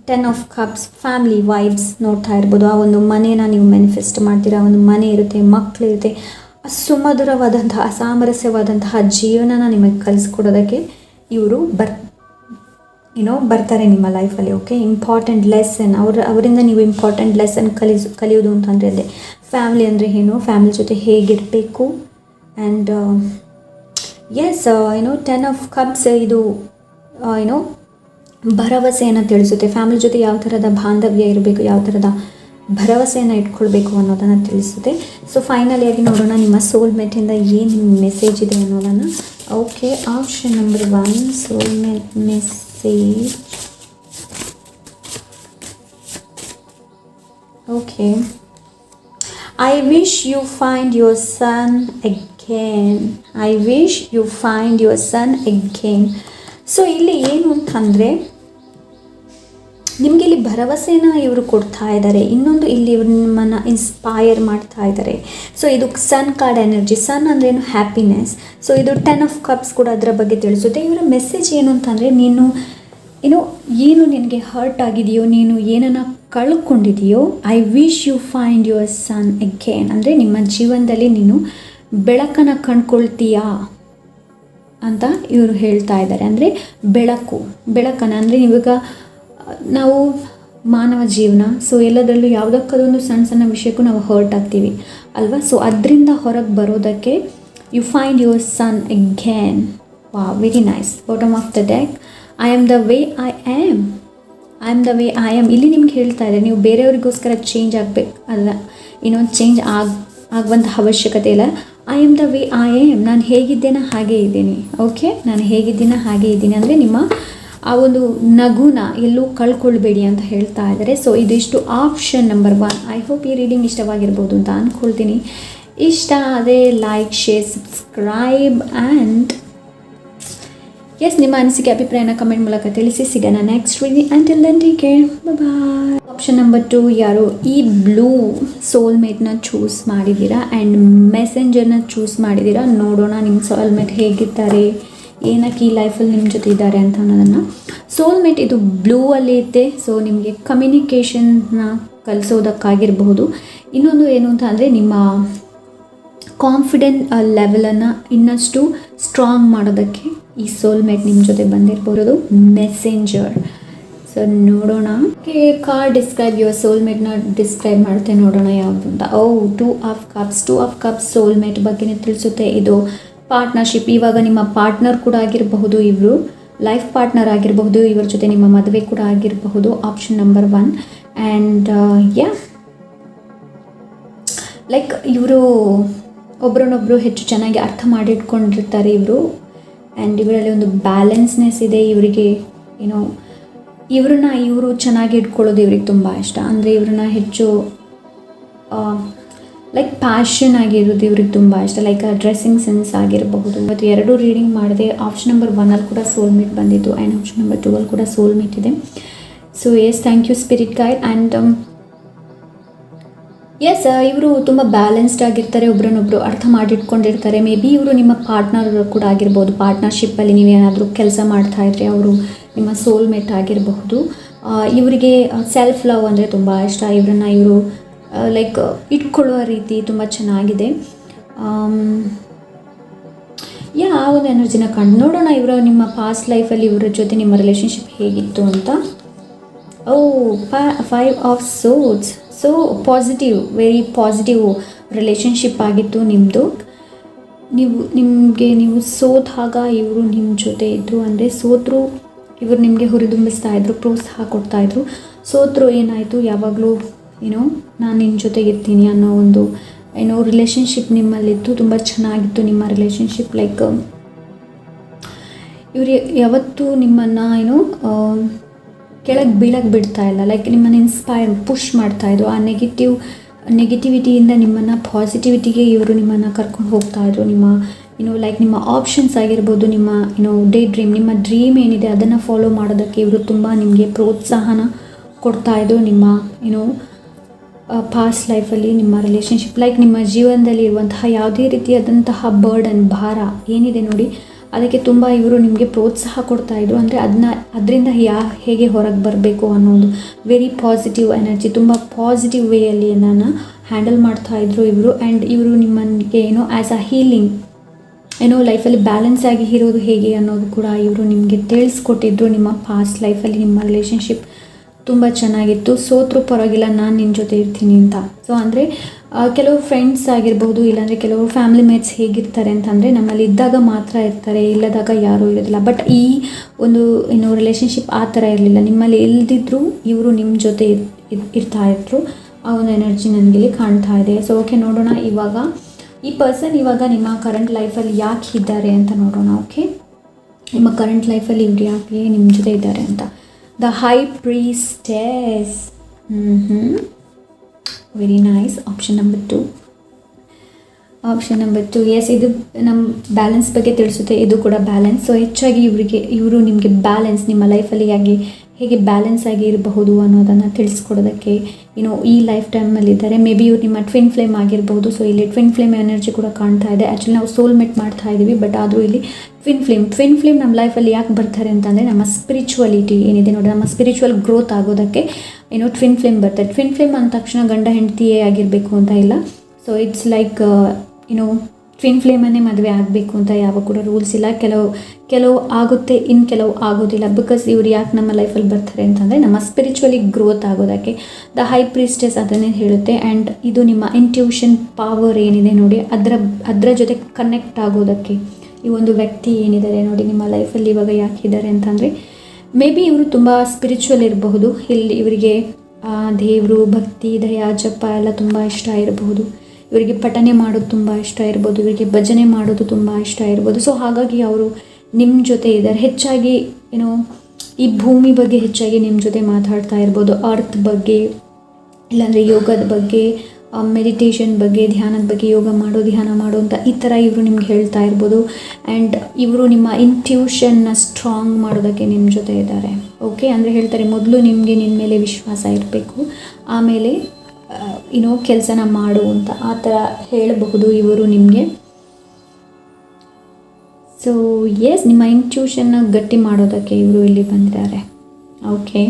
10 of cups family vibes ನೋಡ್ತಾ ಇರ್ಬೋದು. ಆ ಒಂದು ಮನೇನ ನೀವು ಮ್ಯಾನಿಫೆಸ್ಟ್ ಮಾಡ್ತೀರಾ. ಒಂದು ಮನೆ ಇರುತ್ತೆ, ಮಕ್ಕಳಿರುತ್ತೆ. ಸುಮಧುರವಾದಂತಹ ಸಾಮರಸ್ಯವಾದಂತಹ ಜೀವನನ ನಿಮಗೆ ಕಲಿಸ್ಕೊಡೋದಕ್ಕೆ ಇವರು ಬರ್ತಾರೆ ನಿಮ್ಮ ಲೈಫಲ್ಲಿ. ಓಕೆ, ಇಂಪಾರ್ಟೆಂಟ್ ಲೆಸನ್ ಅವರಿಂದ ನೀವು ಇಂಪಾರ್ಟೆಂಟ್ ಲೆಸನ್ ಕಲಿಯೋದು ಅಂತಂದರೆ ಅದೇ ಫ್ಯಾಮಿಲಿ ಅಂದರೆ ಏನು, ಫ್ಯಾಮಿಲಿ ಜೊತೆ ಹೇಗಿರಬೇಕು. ಆ್ಯಂಡ್ ಎಸ್ 10 ಆಫ್ ಕಪ್ಸ್ ಇದು ಭರವಸೆಯನ್ನು ತಿಳಿಸುತ್ತೆ. ಫ್ಯಾಮಿಲಿ ಜೊತೆ ಯಾವ ಥರದ ಬಾಂಧವ್ಯ ಇರಬೇಕು, ಯಾವ ಥರದ ಭರವಸೆಯನ್ನು ಇಟ್ಕೊಳ್ಬೇಕು ಅನ್ನೋದನ್ನು ತಿಳಿಸುತ್ತೆ. ಸೊ ಫೈನಲಿಯಾಗಿ ನೋಡೋಣ ನಿಮ್ಮ ಸೋಲ್ಮೇಟಿಂದ ಏನು ಮೆಸೇಜ್ ಇದೆ ಅನ್ನೋದನ್ನು. Okay, option number 1 soulmate message. Okay, I wish you find your son again. I wish you find your son again. So ಇಲ್ಲಿ ಏನು ಅಂತಂದರೆ ನಿಮಗೆ ಇಲ್ಲಿ ಭರವಸೆನ ಇವರು ಕೊಡ್ತಾ ಇದ್ದಾರೆ. ಇನ್ನೊಂದು ಇಲ್ಲಿ ಇವರು ನಿಮ್ಮನ್ನು ಇನ್ಸ್ಪೈರ್ ಮಾಡ್ತಾ ಇದ್ದಾರೆ. ಸೊ ಇದು ಸನ್ ಕಾರ್ಡ್ ಎನರ್ಜಿ. ಸನ್ ಅಂದ್ರೇನು, ಹ್ಯಾಪಿನೆಸ್. ಸೊ ಇದು 10 ಆಫ್ ಕಪ್ಸ್ ಕೂಡ ಅದರ ಬಗ್ಗೆ ತಿಳಿಸುತ್ತೆ. ಇವರ ಮೆಸೇಜ್ ಏನು ಅಂತಂದರೆ ಏನು ನಿನಗೆ ಹರ್ಟ್ ಆಗಿದೆಯೋ, ನೀನು ಏನನ್ನು ಕಳ್ಕೊಂಡಿದೆಯೋ, I wish you find your sun again. ಅಂದರೆ ನಿಮ್ಮ ಜೀವನದಲ್ಲಿ ನೀನು ಬೆಳಕನ್ನು ಕಂಡ್ಕೊಳ್ತೀಯಾ ಅಂತ ಇವರು ಹೇಳ್ತಾ ಇದ್ದಾರೆ. ಅಂದರೆ ಬೆಳಕನ್ನು ಅಂದರೆ ಇವಾಗ ನಾವು ಮಾನವ ಜೀವನ, ಸೊ ಎಲ್ಲದರಲ್ಲೂ ಯಾವುದಕ್ಕೊಂದು ಸಣ್ಣ ವಿಷಯಕ್ಕೂ ನಾವು ಹರ್ಟ್ ಆಗ್ತೀವಿ ಅಲ್ವಾ. ಸೊ ಅದರಿಂದ ಹೊರಗೆ ಬರೋದಕ್ಕೆ you find your sun again. Wow very nice. Bottom of the deck, I am the way I am. I am the way I am. ಇಲ್ಲಿ ನಿಮ್ಗೆ ಹೇಳ್ತಾ ಇದೆ ನೀವು ಬೇರೆಯವ್ರಿಗೋಸ್ಕರ ಚೇಂಜ್ ಆಗಬೇಕು ಅಲ್ಲ, ಇನ್ನೊಂದು ಚೇಂಜ್ ಆಗುವಂಥ ಅವಶ್ಯಕತೆ ಇಲ್ಲ. I am the way I am. ನಾನು ಹೇಗಿದ್ದೇನೋ ಹಾಗೇ ಇದ್ದೀನಿ. ಓಕೆ, ನಾನು ಹೇಗಿದ್ದೀನೋ ಹಾಗೇ ಇದ್ದೀನಿ ಅಂದರೆ ನಿಮ್ಮ ಆ ಒಂದು ನಗುನ ಎಲ್ಲೂ ಕಳ್ಕೊಳ್ಬೇಡಿ ಅಂತ ಹೇಳ್ತಾ ಇದ್ದಾರೆ. ಸೊ ಇದಿಷ್ಟು ಆಪ್ಷನ್ ನಂಬರ್ 1. ಐ ಹೋಪ್ ಈ ರೀಡಿಂಗ್ ಇಷ್ಟವಾಗಿರ್ಬೋದು ಅಂತ ಅಂದ್ಕೊಳ್ತೀನಿ. ಇಷ್ಟ ಆದರೆ ಲೈಕ್, ಶೇರ್, ಸಬ್ಸ್ಕ್ರೈಬ್ ಆ್ಯಂಡ್ ಎಸ್ ನಿಮ್ಮ ಅನಿಸಿಕೆ ಅಭಿಪ್ರಾಯನ ಕಮೆಂಟ್ ಮೂಲಕ ತಿಳಿಸಿ. ಸಿಗೋಣ next reading. Until then take care, bye. Option number 2, ಯಾರು ಈ ಬ್ಲೂ ಸೋಲ್ಮೇಟ್ನ ಚೂಸ್ ಮಾಡಿದ್ದೀರಾ ಆ್ಯಂಡ್ ಮೆಸೆಂಜರ್ನ ಚೂಸ್ ಮಾಡಿದ್ದೀರಾ. ನೋಡೋಣ ನಿಮ್ಮ ಸೋಲ್ಮೇಟ್ ಹೇಗಿದ್ದಾರೆ, ಏನಕ್ಕೆ ಈ ಲೈಫಲ್ಲಿ ನಿಮ್ಮ ಜೊತೆ ಇದ್ದಾರೆ ಅಂತ ಅನ್ನೋದನ್ನು. ಸೋಲ್ಮೇಟ್ ಇದು ಬ್ಲೂ ಅಲ್ಲಿ ಇರುತ್ತೆ. ಸೊ ನಿಮಗೆ ಕಮ್ಯುನಿಕೇಷನ್ನ ಕಲಿಸೋದಕ್ಕಾಗಿರಬಹುದು. ಇನ್ನೊಂದು ಏನು ಅಂತ ಅಂದರೆ ನಿಮ್ಮ ಕಾನ್ಫಿಡೆಂಟ್ ಲೆವೆಲನ್ನು ಇನ್ನಷ್ಟು ಸ್ಟ್ರಾಂಗ್ ಮಾಡೋದಕ್ಕೆ ಈ ಸೋಲ್ಮೇಟ್ ನಿಮ್ಮ ಜೊತೆ ಬಂದಿರ್ಬೋದು. ಮೆಸೆಂಜರ್. ಸೊ ನೋಡೋಣ. ಕಾರ್ಡ್ ಡಿಸ್ಕ್ರೈಬ್ ಯುವರ್ ಸೋಲ್ಮೇಟ್ನ ಡಿಸ್ಕ್ರೈಬ್ ಮಾಡುತ್ತೆ. ನೋಡೋಣ ಯಾವುದು ಅಂತ. 2 of cups. 2 of cups soulmate ಬಗ್ಗೆನೇ ತಿಳಿಸುತ್ತೆ. ಇದು ಪಾರ್ಟ್ನರ್ಶಿಪ್. ಇವಾಗ ನಿಮ್ಮ ಪಾರ್ಟ್ನರ್ ಕೂಡ ಆಗಿರಬಹುದು, ಇವರು ಲೈಫ್ ಪಾರ್ಟ್ನರ್ ಆಗಿರಬಹುದು, ಇವರ ಜೊತೆ ನಿಮ್ಮ ಮದುವೆ ಕೂಡ ಆಗಿರಬಹುದು. Option number 1. ಆ್ಯಂಡ್ ಲೈಕ್ ಇವರು ಒಬ್ರನ್ನೊಬ್ಬರು ಹೆಚ್ಚು ಚೆನ್ನಾಗಿ ಅರ್ಥ ಮಾಡಿಟ್ಕೊಂಡಿರ್ತಾರೆ ಇವರು. ಆ್ಯಂಡ್ ಇವರಲ್ಲಿ ಒಂದು ಬ್ಯಾಲೆನ್ಸ್ನೆಸ್ ಇದೆ ಇವರಿಗೆ. ಏನೋ ಇವರು ಚೆನ್ನಾಗಿ ಇಟ್ಕೊಳ್ಳೋದು ಇವ್ರಿಗೆ ತುಂಬ ಇಷ್ಟ. ಅಂದರೆ ಇವ್ರನ್ನ ಹೆಚ್ಚು ಲೈಕ್ ಪ್ಯಾಷನ್ ಆಗಿರೋದು ಇವ್ರಿಗೆ ತುಂಬ ಇಷ್ಟ. ಲೈಕ್ ಡ್ರೆಸ್ಸಿಂಗ್ ಸೆನ್ಸ್ ಆಗಿರಬಹುದು. ಮತ್ತು 2 ರೀಡಿಂಗ್ ಮಾಡಿದೆ. ಆಪ್ಷನ್ ನಂಬರ್ 1 ಕೂಡ ಸೋಲ್ಮೇಟ್ ಬಂದಿತ್ತು ಆ್ಯಂಡ್ ಆಪ್ಷನ್ ನಂಬರ್ 2 ಕೂಡ ಸೋಲ್ಮೇಟ್ ಇದೆ. So yes, thank you spirit guide. And yes, ಇವರು ತುಂಬ ಬ್ಯಾಲೆನ್ಸ್ಡ್ ಆಗಿರ್ತಾರೆ, ಒಬ್ರನ್ನೊಬ್ರು ಅರ್ಥ ಮಾಡಿಟ್ಕೊಂಡಿರ್ತಾರೆ. ಮೇ ಬಿ ಇವರು ನಿಮ್ಮ ಪಾರ್ಟ್ನರ್ ಕೂಡ ಆಗಿರ್ಬೋದು. ಪಾರ್ಟ್ನರ್ಶಿಪ್ಪಲ್ಲಿ ನೀವೇನಾದರೂ ಕೆಲಸ ಮಾಡ್ತಾಯಿದ್ರೆ ಅವರು ನಿಮ್ಮ ಸೋಲ್ಮೇಟ್ ಆಗಿರಬಹುದು. ಇವರಿಗೆ ಸೆಲ್ಫ್ ಲವ್ ಅಂದರೆ ತುಂಬ ಇಷ್ಟ. ಇವರನ್ನು ಇವರು ಲೈಕ್ ಇಟ್ಕೊಳ್ಳುವ ರೀತಿ ತುಂಬ ಚೆನ್ನಾಗಿದೆ. ಆ ಒಂದು ಎನರ್ಜಿನ ಕಂಡು ನೋಡೋಣ ಇವರು ನಿಮ್ಮ ಪಾಸ್ಟ್ ಲೈಫಲ್ಲಿ ಇವರ ಜೊತೆ ನಿಮ್ಮ ರಿಲೇಷನ್ಶಿಪ್ ಹೇಗಿತ್ತು ಅಂತ. 5 of swords. So positive, very positive relationship ಆಗಿತ್ತು ನಿಮ್ಮದು. ನೀವು ಸೋತಾಗ ಇವರು ನಿಮ್ಮ ಜೊತೆ ಇದ್ದರು. ಅಂದರೆ ಸೋತರು ಇವರು ನಿಮಗೆ ಹುರಿದುಂಬಿಸ್ತಾಯಿದ್ರು, ಪ್ರೋತ್ಸಾಹ ಕೊಡ್ತಾಯಿದ್ರು. ಸೋತರು ಏನಾಯಿತು, ಯಾವಾಗಲೂ ನಾನು ನಿನ್ನ ಜೊತೆಗೆ ಇರ್ತೀನಿ ಅನ್ನೋ ಒಂದು ರಿಲೇಷನ್ಶಿಪ್ ನಿಮ್ಮಲ್ಲಿತ್ತು. ತುಂಬ ಚೆನ್ನಾಗಿತ್ತು ನಿಮ್ಮ ರಿಲೇಷನ್ಶಿಪ್. ಲೈಕ್ ಇವರು ಯಾವತ್ತೂ ನಿಮ್ಮನ್ನು ಕೆಳಗೆ ಬೀಳಕ್ಕೆ ಬಿಡ್ತಾ ಇಲ್ಲ. ಲೈಕ್ ನಿಮ್ಮನ್ನು ಇನ್ಸ್ಪೈರ್, ಪುಷ್ ಮಾಡ್ತಾಯಿದ್ರು. ಆ ನೆಗೆಟಿವಿಟಿಯಿಂದ ನಿಮ್ಮನ್ನು ಪಾಸಿಟಿವಿಟಿಗೆ ಇವರು ನಿಮ್ಮನ್ನು ಕರ್ಕೊಂಡು ಹೋಗ್ತಾಯಿದ್ರು. ನಿಮ್ಮ ಲೈಕ್ ನಿಮ್ಮ ಆಪ್ಷನ್ಸ್ ಆಗಿರ್ಬೋದು, ನಿಮ್ಮ ಡೇ ಡ್ರೀಮ್, ನಿಮ್ಮ ಡ್ರೀಮ್ ಏನಿದೆ ಅದನ್ನು ಫಾಲೋ ಮಾಡೋದಕ್ಕೆ ಇವರು ತುಂಬ ನಿಮಗೆ ಪ್ರೋತ್ಸಾಹನ ಕೊಡ್ತಾಯಿದ್ರು. ನಿಮ್ಮ ಪಾಸ್ಟ್ ಲೈಫಲ್ಲಿ ನಿಮ್ಮ ರಿಲೇಷನ್ಶಿಪ್ ಲೈಕ್ ನಿಮ್ಮ ಜೀವನದಲ್ಲಿ ಇರುವಂತಹ ಯಾವುದೇ ರೀತಿಯಾದಂತಹ ಬರ್ಡನ್, ಭಾರ ಏನಿದೆ ನೋಡಿ, ಅದಕ್ಕೆ ತುಂಬ ಇವರು ನಿಮಗೆ ಪ್ರೋತ್ಸಾಹ ಕೊಡ್ತಾಯಿದ್ರು. ಅಂದರೆ ಅದರಿಂದ ಹೇಗೆ ಹೊರಗೆ ಬರಬೇಕು ಅನ್ನೋದು ವೆರಿ ಪಾಸಿಟಿವ್ ಎನರ್ಜಿ, ತುಂಬ ಪಾಸಿಟಿವ್ ವೇಯಲ್ಲಿ ನಾನು ಹ್ಯಾಂಡಲ್ ಮಾಡ್ತಾಯಿದ್ರು ಇವರು. ಆ್ಯಂಡ್ ಇವರು ನಿಮಗೆ ಆ್ಯಸ್ ಅ ಹೀಲಿಂಗ್ ಲೈಫಲ್ಲಿ ಬ್ಯಾಲೆನ್ಸ್ ಆಗಿ ಇರೋದು ಹೇಗೆ ಅನ್ನೋದು ಕೂಡ ಇವರು ನಿಮಗೆ ತಿಳಿಸ್ಕೊಟ್ಟಿದ್ರು. ನಿಮ್ಮ ಪಾಸ್ಟ್ ಲೈಫಲ್ಲಿ ನಿಮ್ಮ ರಿಲೇಷನ್ಶಿಪ್ ತುಂಬ ಚೆನ್ನಾಗಿತ್ತು. ಸೋತ್ರೂ ಪರವಾಗಿಲ್ಲ, ನಾನು ನಿನ್ನ ಜೊತೆ ಇರ್ತೀನಿ ಅಂತ. ಸೊ ಅಂದರೆ ಕೆಲವು ಫ್ರೆಂಡ್ಸ್ ಆಗಿರ್ಬೋದು, ಇಲ್ಲಾಂದರೆ ಕೆಲವು ಫ್ಯಾಮಿಲಿ ಮೇಟ್ಸ್ ಹೇಗಿರ್ತಾರೆ ಅಂತಂದರೆ ನಮ್ಮಲ್ಲಿ ಇದ್ದಾಗ ಮಾತ್ರ ಇರ್ತಾರೆ, ಇಲ್ಲದಾಗ ಯಾರೂ ಇರೋದಿಲ್ಲ. ಬಟ್ ಈ ಒಂದು ರಿಲೇಷನ್ಶಿಪ್ ಆ ಥರ ಇರಲಿಲ್ಲ. ನಿಮ್ಮಲ್ಲಿ ಇಲ್ದಿದ್ರು ಇವರು ನಿಮ್ಮ ಜೊತೆ ಇರ್ತಾಯಿದ್ರು. ಆ ಒಂದು ಎನರ್ಜಿ ನನಗಿಲ್ಲಿ ಕಾಣ್ತಾ ಇದೆ. ಸೊ ಓಕೆ, ನೋಡೋಣ ಇವಾಗ ಈ ಪರ್ಸನ್ ಇವಾಗ ನಿಮ್ಮ ಕರೆಂಟ್ ಲೈಫಲ್ಲಿ ಯಾಕೆ ಇದ್ದಾರೆ ಅಂತ ನೋಡೋಣ. ಓಕೆ, ನಿಮ್ಮ ಕರೆಂಟ್ ಲೈಫಲ್ಲಿ ಇವ್ರು ಯಾಕೆ ನಿಮ್ಮ ಜೊತೆ ಇದ್ದಾರೆ ಅಂತ. The high priestess. Very nice. Option number 2. Yes, ಇದು ನಮ್ಮ ಬ್ಯಾಲೆನ್ಸ್ ಬಗ್ಗೆ ತಿಳಿಸುತ್ತೆ. ಇದು ಕೂಡ ಬ್ಯಾಲೆನ್ಸ್. ಸೊ ಹೆಚ್ಚಾಗಿ ಇವರು ನಿಮಗೆ ಬ್ಯಾಲೆನ್ಸ್, ನಿಮ್ಮ ಲೈಫಲ್ಲಿ ಹೇಗೆ ಬ್ಯಾಲೆನ್ಸ್ ಆಗಿ ಇರಬಹುದು ಅನ್ನೋದನ್ನು ತಿಳಿಸ್ಕೊಡೋದಕ್ಕೆ ಈ ಲೈಫ್ ಟೈಮಲ್ಲಿದ್ದಾರೆ. ಮೇ ಬಿ ಇವ್ರು ನಿಮ್ಮ ಟ್ವಿನ್ ಫ್ಲೇಮ್ ಆಗಿರ್ಬೋದು. ಸೊ ಇಲ್ಲಿ ಟ್ವಿನ್ ಫ್ಲೇಮ್ ಎನರ್ಜಿ ಕೂಡ ಕಾಣ್ತಾ ಇದೆ. ಆ್ಯಕ್ಚುಲಿ ನಾವು ಸೋಲ್ಮೇಟ್ ಮಾಡ್ತಾ ಇದ್ದೀವಿ, ಬಟ್ ಆದರೂ ಇಲ್ಲಿ ಟ್ವಿನ್ ಫ್ಲೇಮ್ ನಮ್ಮ ಲೈಫಲ್ಲಿ ಯಾಕೆ ಬರ್ತಾರೆ ಅಂತಂದರೆ ನಮ್ಮ ಸ್ಪಿರಿಚುವಲಿಟಿ ಏನಿದೆ ನೋಡಿ, ನಮ್ಮ ಸ್ಪಿರಿಚುವಲ್ ಗ್ರೋತ್ ಆಗೋದಕ್ಕೆ ಟ್ವಿನ್ ಫ್ಲೇಮ್ ಬರ್ತಾರೆ. ಟ್ವಿನ್ ಫ್ಲೇಮ್ ಅಂದ ತಕ್ಷಣ ಗಂಡ ಹೆಂಡತಿಯೇ ಆಗಿರಬೇಕು ಅಂತ ಇಲ್ಲ. ಸೊ ಇಟ್ಸ್ ಲೈಕ್ ಟ್ವಿನ್ ಫ್ಲೇಮನ್ನೇ ಮದುವೆ ಆಗಬೇಕು ಅಂತ ಯಾವ ಕೂಡ ರೂಲ್ಸ್ ಇಲ್ಲ. ಕೆಲವು ಆಗುತ್ತೆ, ಇನ್ನು ಕೆಲವು ಆಗೋದಿಲ್ಲ. ಬಿಕಾಸ್ ಇವ್ರು ಯಾಕೆ ನಮ್ಮ ಲೈಫಲ್ಲಿ ಬರ್ತಾರೆ ಅಂತಂದರೆ ನಮ್ಮ ಸ್ಪಿರಿಚುವಲಿ ಗ್ರೋತ್ ಆಗೋದಕ್ಕೆ. ದ ಹೈ ಪ್ರೀಸ್ಟೆಸ್ ಅದನ್ನೇ ಹೇಳುತ್ತೆ. ಆ್ಯಂಡ್ ಇದು ನಿಮ್ಮ ಇಂಟ್ಯೂಷನ್ ಪವರ್ ಏನಿದೆ ನೋಡಿ, ಅದರ ಜೊತೆ ಕನೆಕ್ಟ್ ಆಗೋದಕ್ಕೆ ಈ ಒಂದು ವ್ಯಕ್ತಿ ಏನಿದ್ದಾರೆ ನೋಡಿ ನಿಮ್ಮ ಲೈಫಲ್ಲಿ ಇವಾಗ ಯಾಕಿದ್ದಾರೆ ಅಂತಂದರೆ ಮೇ ಬಿ ಇವರು ತುಂಬ ಸ್ಪಿರಿಚುವಲ್ ಇರಬಹುದು. ಇಲ್ಲಿ ಇವರಿಗೆ ದೇವರು, ಭಕ್ತಿ, ದಯಾ, ಜಪ ಎಲ್ಲ ತುಂಬ ಇಷ್ಟ ಇರಬಹುದು. ಇವರಿಗೆ ಪಠನೆ ಮಾಡೋದು ತುಂಬ ಇಷ್ಟ ಇರ್ಬೋದು, ಇವರಿಗೆ ಭಜನೆ ಮಾಡೋದು ತುಂಬ ಇಷ್ಟ ಇರ್ಬೋದು. ಸೊ ಹಾಗಾಗಿ ಅವರು ನಿಮ್ಮ ಜೊತೆ ಇದ್ದಾರೆ. ಹೆಚ್ಚಾಗಿ ಏನೋ ಈ ಭೂಮಿ ಬಗ್ಗೆ ಹೆಚ್ಚಾಗಿ ನಿಮ್ಮ ಜೊತೆ ಮಾತಾಡ್ತಾ ಇರ್ಬೋದು. ಅರ್ತ್ ಬಗ್ಗೆ, ಇಲ್ಲಾಂದರೆ ಯೋಗದ ಬಗ್ಗೆ, ಮೆಡಿಟೇಷನ್ ಬಗ್ಗೆ, ಧ್ಯಾನದ ಬಗ್ಗೆ, ಯೋಗ ಮಾಡು, ಧ್ಯಾನ ಮಾಡು ಅಂತ ಈ ಥರ ಇವರು ನಿಮ್ಗೆ ಹೇಳ್ತಾ ಇರ್ಬೋದು. ಆ್ಯಂಡ್ ಇವರು ನಿಮ್ಮ ಇಂಟ್ಯೂಷನ್ನ ಸ್ಟ್ರಾಂಗ್ ಮಾಡೋದಕ್ಕೆ ನಿಮ್ಮ ಜೊತೆ ಇದ್ದಾರೆ. ಓಕೆ, ಅಂದರೆ ಹೇಳ್ತಾರೆ ಮೊದಲು ನಿಮಗೆ ನಿಮ್ಮ ಮೇಲೆ ವಿಶ್ವಾಸ ಇರಬೇಕು, ಆಮೇಲೆ ಕೆಲಸನ ಮಾಡು ಅಂತ ಆ ಥರ ಹೇಳಬಹುದು ಇವರು ನಿಮಗೆ. ಸೊ ಎಸ್, ನಿಮ್ಮ ಇಂಟ್ಯೂಷನ್ನ ಗಟ್ಟಿ ಮಾಡೋದಕ್ಕೆ ಇವರು ಇಲ್ಲಿ ಬಂದಿದ್ದಾರೆ. ಓಕೆ,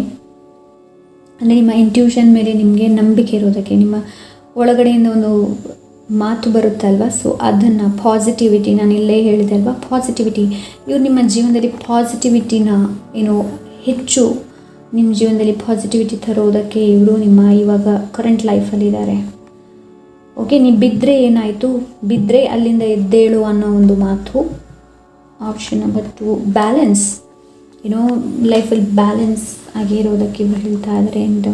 ಅಂದರೆ ನಿಮ್ಮ ಇಂಟ್ಯೂಷನ್ ಮೇಲೆ ನಿಮಗೆ ನಂಬಿಕೆ ಇರೋದಕ್ಕೆ, ನಿಮ್ಮ ಒಳಗಡೆಯಿಂದ ಒಂದು ಮಾತು ಬರುತ್ತಲ್ವ, ಸೊ ಅದನ್ನು ಪಾಸಿಟಿವಿಟಿ, ನಾನು ಇಲ್ಲೇ ಹೇಳಿದೆ ಅಲ್ವಾ ಪಾಸಿಟಿವಿಟಿ, ಇವರು ನಿಮ್ಮ ಜೀವನದಲ್ಲಿ ಪಾಸಿಟಿವಿಟಿನ ಹೆಚ್ಚು ನಿಮ್ಮ ಜೀವನದಲ್ಲಿ ಪಾಸಿಟಿವಿಟಿ ತರೋದಕ್ಕೆ ಇವರು ನಿಮ್ಮ ಇವಾಗ ಕರೆಂಟ್ ಲೈಫಲ್ಲಿದ್ದಾರೆ. ಓಕೆ, ನೀವು ಬಿದ್ದರೆ ಏನಾಯಿತು, ಬಿದ್ದರೆ ಅಲ್ಲಿಂದ ಎದ್ದೇಳು ಅನ್ನೋ ಒಂದು ಮಾತು. ಆಪ್ಷನ್ ನಂಬರ್ 2 ಬ್ಯಾಲೆನ್ಸ್, ಲೈಫಲ್ಲಿ ಬ್ಯಾಲೆನ್ಸ್ ಆಗಿರೋದಕ್ಕೆ ಇವರು ಹೇಳ್ತಾ ಇದ್ದಾರೆ. ಆ್ಯಂಡ್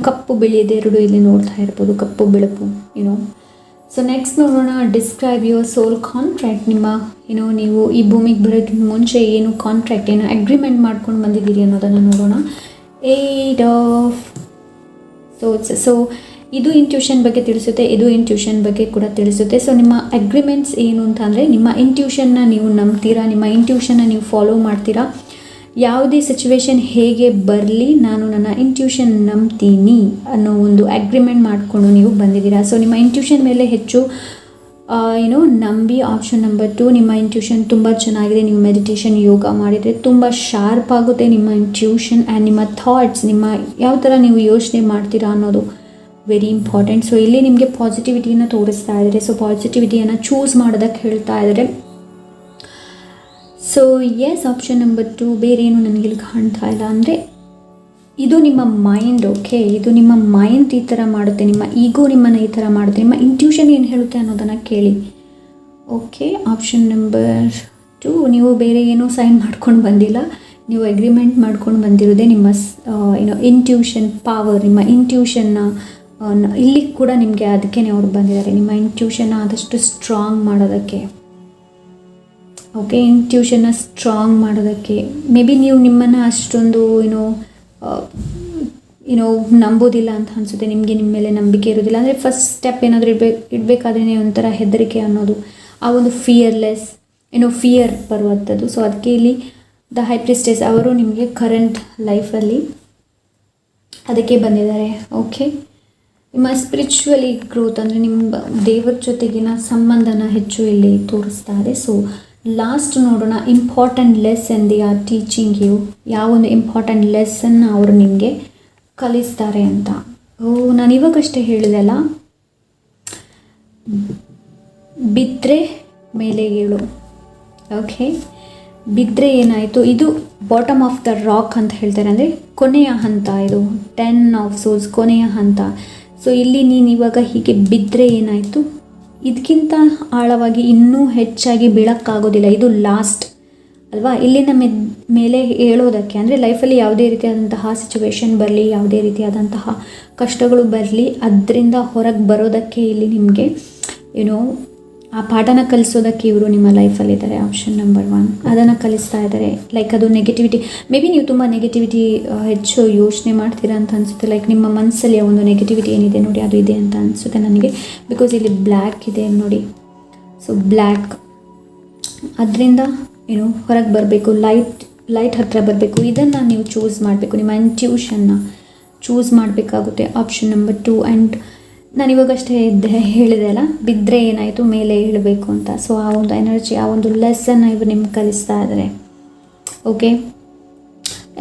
ಕಪ್ಪು ಬಿಳಿಯದೆ ಎರಡು ಇಲ್ಲಿ ನೋಡ್ತಾ ಇರ್ಬೋದು, ಕಪ್ಪು ಬೆಳಪು. ಸೊ ನೆಕ್ಸ್ಟ್ ನೋಡೋಣ, ಡಿಸ್ಕ್ರೈಬ್ ಯುವರ್ ಸೋಲ್ ಕಾಂಟ್ರಾಕ್ಟ್. ನಿಮ್ಮ ನೀವು ಈ ಭೂಮಿಗೆ ಬರೋಕ್ಕಿಂತ ಮುಂಚೆ ಏನು ಕಾಂಟ್ರಾಕ್ಟ್, ಏನು ಅಗ್ರಿಮೆಂಟ್ ಮಾಡ್ಕೊಂಡು ಬಂದಿದ್ದೀರಿ ಅನ್ನೋದನ್ನು ನೋಡೋಣ. 8 ಆಫ್ ಸೋಲ್ಸ್. ಸೊ ಇದು ಇಂಟ್ಯೂಷನ್ ಬಗ್ಗೆ ತಿಳಿಸುತ್ತೆ, ಇದು ಇಂಟ್ಯೂಷನ್ ಬಗ್ಗೆ ಕೂಡ ತಿಳಿಸುತ್ತೆ. ಸೊ ನಿಮ್ಮ ಅಗ್ರಿಮೆಂಟ್ಸ್ ಏನು ಅಂತ ಅಂದರೆ, ನಿಮ್ಮ ಇಂಟ್ಯೂಷನ್ನ ನೀವು ನಂಬ್ತೀರಾ, ನಿಮ್ಮ ಇಂಟ್ಯೂಷನ್ನ ನೀವು ಫಾಲೋ ಮಾಡ್ತೀರಾ. ಯಾವುದೇ ಸಿಚುವೇಶನ್ ಹೇಗೆ ಬರಲಿ ನಾನು ನನ್ನ ಇಂಟ್ಯೂಷನ್ ನಂಬ್ತೀನಿ ಅನ್ನೋ ಒಂದು ಅಗ್ರಿಮೆಂಟ್ ಮಾಡಿಕೊಂಡು ನೀವು ಬಂದಿದ್ದೀರಾ. ಸೊ ನಿಮ್ಮ ಇಂಟ್ಯೂಷನ್ ಮೇಲೆ ಹೆಚ್ಚು ನಂಬಿ. ಆಪ್ಷನ್ ನಂಬರ್ 2, ನಿಮ್ಮ ಇಂಟ್ಯೂಷನ್ ತುಂಬ ಚೆನ್ನಾಗಿದೆ. ನೀವು ಮೆಡಿಟೇಷನ್, ಯೋಗ ಮಾಡಿದರೆ ತುಂಬ ಶಾರ್ಪ್ ಆಗುತ್ತೆ ನಿಮ್ಮ ಇಂಟ್ಯೂಷನ್. ಆ್ಯಂಡ್ ನಿಮ್ಮ ಥಾಟ್ಸ್, ನಿಮ್ಮ ಯಾವ ಥರ ನೀವು ಯೋಚನೆ ಮಾಡ್ತೀರಾ ಅನ್ನೋದು ವೆರಿ ಇಂಪಾರ್ಟೆಂಟ್. ಸೊ ಇಲ್ಲಿ ನಿಮಗೆ ಪಾಸಿಟಿವಿಟಿಯನ್ನು ತೋರಿಸ್ತಾ ಇದ್ದಾರೆ. ಸೊ ಪಾಸಿಟಿವಿಟಿಯನ್ನು ಚೂಸ್ ಮಾಡೋದಕ್ಕೆ ಹೇಳ್ತಾ ಇದ್ದಾರೆ. So yes, option number 2. ಬೇರೆ ಏನು ನನಗಿಲ್ಲಿ ಕಾಣ್ತಾ ಇಲ್ಲ. ಅಂದರೆ ಇದು ನಿಮ್ಮ ಮೈಂಡ್. ಓಕೆ, ಇದು ನಿಮ್ಮ ಮೈಂಡ್ ಈ ಥರ ಮಾಡುತ್ತೆ, ನಿಮ್ಮ ಈಗೋ ನಿಮ್ಮನ್ನು ಈ ಥರ ಮಾಡುತ್ತೆ. ನಿಮ್ಮ ಇಂಟ್ಯೂಷನ್ ಏನು ಹೇಳುತ್ತೆ ಅನ್ನೋದನ್ನು ಕೇಳಿ. Okay, option number 2. ನೀವು ಬೇರೆ ಏನೂ ಸೈನ್ ಮಾಡ್ಕೊಂಡು ಬಂದಿಲ್ಲ, ನೀವು ಅಗ್ರಿಮೆಂಟ್ ಮಾಡ್ಕೊಂಡು ಬಂದಿರೋದೇ ನಿಮ್ಮ ಇಂಟ್ಯೂಷನ್ ಪವರ್, ನಿಮ್ಮ ಇಂಟ್ಯೂಷನ್ನ ಇಲ್ಲಿ ಕೂಡ ನಿಮಗೆ ಅದಕ್ಕೆ ಅವ್ರು ಬಂದಿದ್ದಾರೆ, ನಿಮ್ಮ ಇಂಟ್ಯೂಷನ್ನ ಆದಷ್ಟು ಸ್ಟ್ರಾಂಗ್ ಮಾಡೋದಕ್ಕೆ. ಓಕೆ, ಇಂಟ್ಯೂಷನ್ನ ಸ್ಟ್ರಾಂಗ್ ಮಾಡೋದಕ್ಕೆ. ಮೇ ಬಿ ನೀವು ನಿಮ್ಮನ್ನು ಅಷ್ಟೊಂದು ನಂಬೋದಿಲ್ಲ ಅಂತ ಅನಿಸುತ್ತೆ, ನಿಮಗೆ ನಿಮ್ಮ ಮೇಲೆ ನಂಬಿಕೆ ಇರೋದಿಲ್ಲ. ಅಂದರೆ ಫಸ್ಟ್ ಸ್ಟೆಪ್ ಏನಾದರೂ ಇಡಬೇಕಾದ್ರೆ ಒಂಥರ ಹೆದರಿಕೆ ಅನ್ನೋದು, ಆ ಒಂದು ಫಿಯರ್ಲೆಸ್ ಫಿಯರ್ ಬರುವಂಥದ್ದು. ಸೊ ಅದಕ್ಕೆ ಇಲ್ಲಿ ದ ಹೈ ಪ್ರಿಸ್ಟೆಸ್ ಅವರು ನಿಮಗೆ ಕರೆಂಟ್ ಲೈಫಲ್ಲಿ ಅದಕ್ಕೆ ಬಂದಿದ್ದಾರೆ. ಓಕೆ, ನಿಮ್ಮ ಸ್ಪಿರಿಚುವಲಿ ಗ್ರೋತ್ ಅಂದರೆ ನಿಮ್ಮ ದೇವರ ಜೊತೆಗಿನ ಸಂಬಂಧನ ಹೆಚ್ಚು ಇಲ್ಲಿ ತೋರಿಸ್ತಾ ಇದೆ. ಸೊ ಲಾಸ್ಟ್ ನೋಡೋಣ, important lesson they are teaching you. ಯಾವೊಂದು ಇಂಪಾರ್ಟೆಂಟ್ ಲೆಸನ್ನ ಅವರು ನಿಮಗೆ ಕಲಿಸ್ತಾರೆ ಅಂತ. ನಾನು ಇವಾಗಷ್ಟೇ ಹೇಳಿದೆ ಅಲ್ಲ, ಬಿದ್ದರೆ ಮೇಲೆ ಏಳು. ಓಕೆ, ಬಿದ್ದರೆ ಏನಾಯಿತು, ಇದು ಬಾಟಮ್ ಆಫ್ ದ ರಾಕ್ ಅಂತ ಹೇಳ್ತಾರೆ, ಅಂದರೆ ಕೊನೆಯ ಹಂತ. ಇದು 10 ಆಫ್ ಸೋಲ್ಸ್, ಕೊನೆಯ ಹಂತ. ಸೊ ಇಲ್ಲಿ ನೀನು ಇವಾಗ ಹೀಗೆ ಬಿದ್ದರೆ ಏನಾಯಿತು, ಇದಕ್ಕಿಂತ ಆಳವಾಗಿ ಇನ್ನೂ ಹೆಚ್ಚಾಗಿ ಬೀಳೋಕ್ಕಾಗೋದಿಲ್ಲ, ಇದು ಲಾಸ್ಟ್ ಅಲ್ವಾ. ಇಲ್ಲಿನ ಮೇಲೆ ಹೇಳೋದಕ್ಕೆ ಅಂದರೆ ಲೈಫಲ್ಲಿ ಯಾವುದೇ ರೀತಿಯಾದಂತಹ ಸಿಚುವೇಶನ್ ಬರಲಿ, ಯಾವುದೇ ರೀತಿಯಾದಂತಹ ಕಷ್ಟಗಳು ಬರಲಿ, ಅದರಿಂದ ಹೊರಗೆ ಬರೋದಕ್ಕೆ ಇಲ್ಲಿ ನಿಮಗೆ ಆ ಪಾಠನ ಕಲಿಸೋದಕ್ಕೆ ಇವರು ನಿಮ್ಮ ಲೈಫಲ್ಲಿದ್ದಾರೆ. ಆಪ್ಷನ್ ನಂಬರ್ 1 ಅದನ್ನು ಕಲಿಸ್ತಾ ಇದ್ದಾರೆ. ಲೈಕ್ ಅದು ನೆಗೆಟಿವಿಟಿ, ಮೇ ಬಿ ನೀವು ತುಂಬ ನೆಗೆಟಿವಿಟಿ ಹೆಚ್ಚು ಯೋಚನೆ ಮಾಡ್ತೀರಾ ಅಂತ ಅನಿಸುತ್ತೆ. ಲೈಕ್ ನಿಮ್ಮ ಮನಸ್ಸಲ್ಲಿ ಒಂದು ನೆಗೆಟಿವಿಟಿ ಏನಿದೆ ನೋಡಿ, ಅದು ಇದೆ ಅಂತ ಅನಿಸುತ್ತೆ ನನಗೆ. ಬಿಕಾಸ್ ಇಲ್ಲಿ ಬ್ಲ್ಯಾಕ್ ಇದೆ ನೋಡಿ. ಸೊ ಬ್ಲ್ಯಾಕ್, ಅದರಿಂದ ಹೊರಗೆ ಬರಬೇಕು, ಲೈಟ್ ಹತ್ತಿರ ಬರಬೇಕು. ಇದನ್ನು ನೀವು ಚೂಸ್ ಮಾಡಬೇಕು, ನಿಮ್ಮ ಇಂಟ್ಯೂಷನ್ನ ಚೂಸ್ ಮಾಡಬೇಕಾಗುತ್ತೆ. Option number 2. ಆ್ಯಂಡ್ ನಾನು ಇವಾಗಷ್ಟೇ ಹೇಳಿದೆ ಅಲ್ಲ, ಬಿದ್ದರೆ ಏನಾಯಿತು, ಮೇಲೆ ಹೇಳಬೇಕು ಅಂತ. ಸೊ ಆ ಒಂದು ಎನರ್ಜಿ, ಆ ಒಂದು ಲೆಸನ್ನ ಇವರು ನಿಮ್ಗೆ ಕಲಿಸ್ತಾ ಇದ್ದಾರೆ. ಓಕೆ,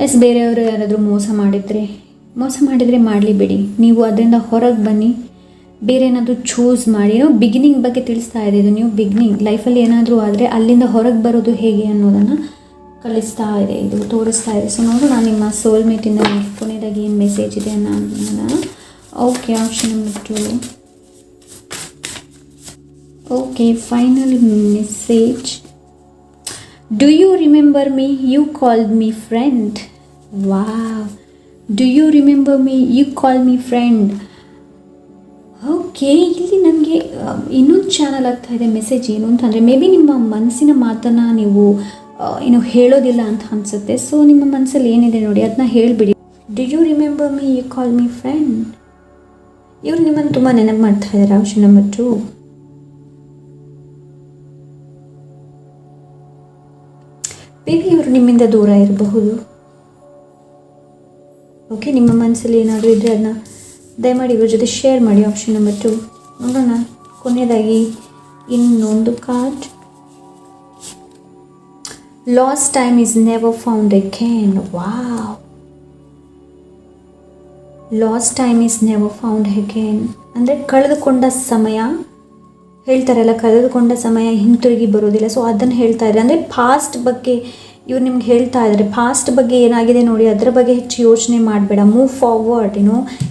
ಎಸ್, ಬೇರೆಯವರು ಯಾರಾದರೂ ಮೋಸ ಮಾಡಿದರೆ ಮಾಡಲಿ ಬಿಡಿ, ನೀವು ಅದರಿಂದ ಹೊರಗೆ ಬನ್ನಿ, ಬೇರೆ ಏನಾದರೂ ಚೂಸ್ ಮಾಡಿ. ಬಿಗಿನಿಂಗ್ ಬಗ್ಗೆ ತಿಳಿಸ್ತಾ ಇದೆ ಇದು. ನೀವು ಬಿಗಿನಿಂಗ್ ಲೈಫಲ್ಲಿ ಏನಾದರೂ ಆದರೆ ಅಲ್ಲಿಂದ ಹೊರಗೆ ಬರೋದು ಹೇಗೆ ಅನ್ನೋದನ್ನು ಕಲಿಸ್ತಾ ಇದೆ, ಇದು ತೋರಿಸ್ತಾ ಇದೆ. ಸೊ ನೋಡು, ನಾನು ನಿಮ್ಮ ಸೋಲ್ಮೇಟಿಂದ ಕೊನೆಯದಾಗಿ ಏನು ಮೆಸೇಜ್ ಇದೆ ಅನ್ನೋದನ್ನು. Okay, option number 2. Okay, final message Do you remember me? You called me friend. Wow. Do you remember me? You called me friend. Okay, ಇಲ್ಲಿ ನನಗೆ ಇನ್ನೊಂದು ಚಾನಲ್ ಆಗ್ತಾ ಇದೆ ಮೆಸೇಜ್. ಏನು ಅಂತಂದರೆ ಮೇ ಬಿ ನಿಮ್ಮ ಮನಸ್ಸಿನ ಮಾತನ್ನು ನೀವು ಏನು ಹೇಳೋದಿಲ್ಲ ಅಂತ ಅನಿಸುತ್ತೆ. ಸೊ ನಿಮ್ಮ ಮನಸ್ಸಲ್ಲಿ ಏನಿದೆ ನೋಡಿ ಅದನ್ನ ಹೇಳಿಬಿಡಿ. Do you remember me, you call me friend. ಇವರು ನಿಮ್ಮನ್ನು ತುಂಬ ನೆನಪು ಮಾಡ್ತಾ ಇದ್ದಾರೆ. Option number 2. ಮೇ ಬಿ ಇವರು ನಿಮ್ಮಿಂದ ದೂರ ಇರಬಹುದು. ಓಕೆ, ನಿಮ್ಮ ಮನಸ್ಸಲ್ಲಿ ಏನಾದರೂ ಇದ್ದರೆ ಅದನ್ನ ದಯಮಾಡಿ ಇವ್ರ ಜೊತೆ ಶೇರ್ ಮಾಡಿ. Option number 2. ನೋಡೋಣ ಕೊನೆಯದಾಗಿ ಇನ್ನೊಂದು card. Last time is never found again. Wow. Last time is never found again ಅಂದರೆ ಕಳೆದುಕೊಂಡ ಸಮಯ ಹೇಳ್ತಾರಲ್ಲ, ಕಳೆದುಕೊಂಡ ಸಮಯ ಹಿಂತಿರುಗಿ ಬರೋದಿಲ್ಲ. ಸೊ ಅದನ್ನು ಹೇಳ್ತಾ ಇದ್ದಾರೆ. ಅಂದರೆ ಪಾಸ್ಟ್ ಬಗ್ಗೆ ಇವ್ರು ನಿಮ್ಗೆ ಹೇಳ್ತಾ ಇದ್ದಾರೆ. ಪಾಸ್ಟ್ ಬಗ್ಗೆ ಏನಾಗಿದೆ ನೋಡಿ ಅದರ ಬಗ್ಗೆ ಹೆಚ್ಚು ಯೋಚನೆ ಮಾಡಬೇಡ, ಮೂವ್ ಫಾರ್ವರ್ಡ್.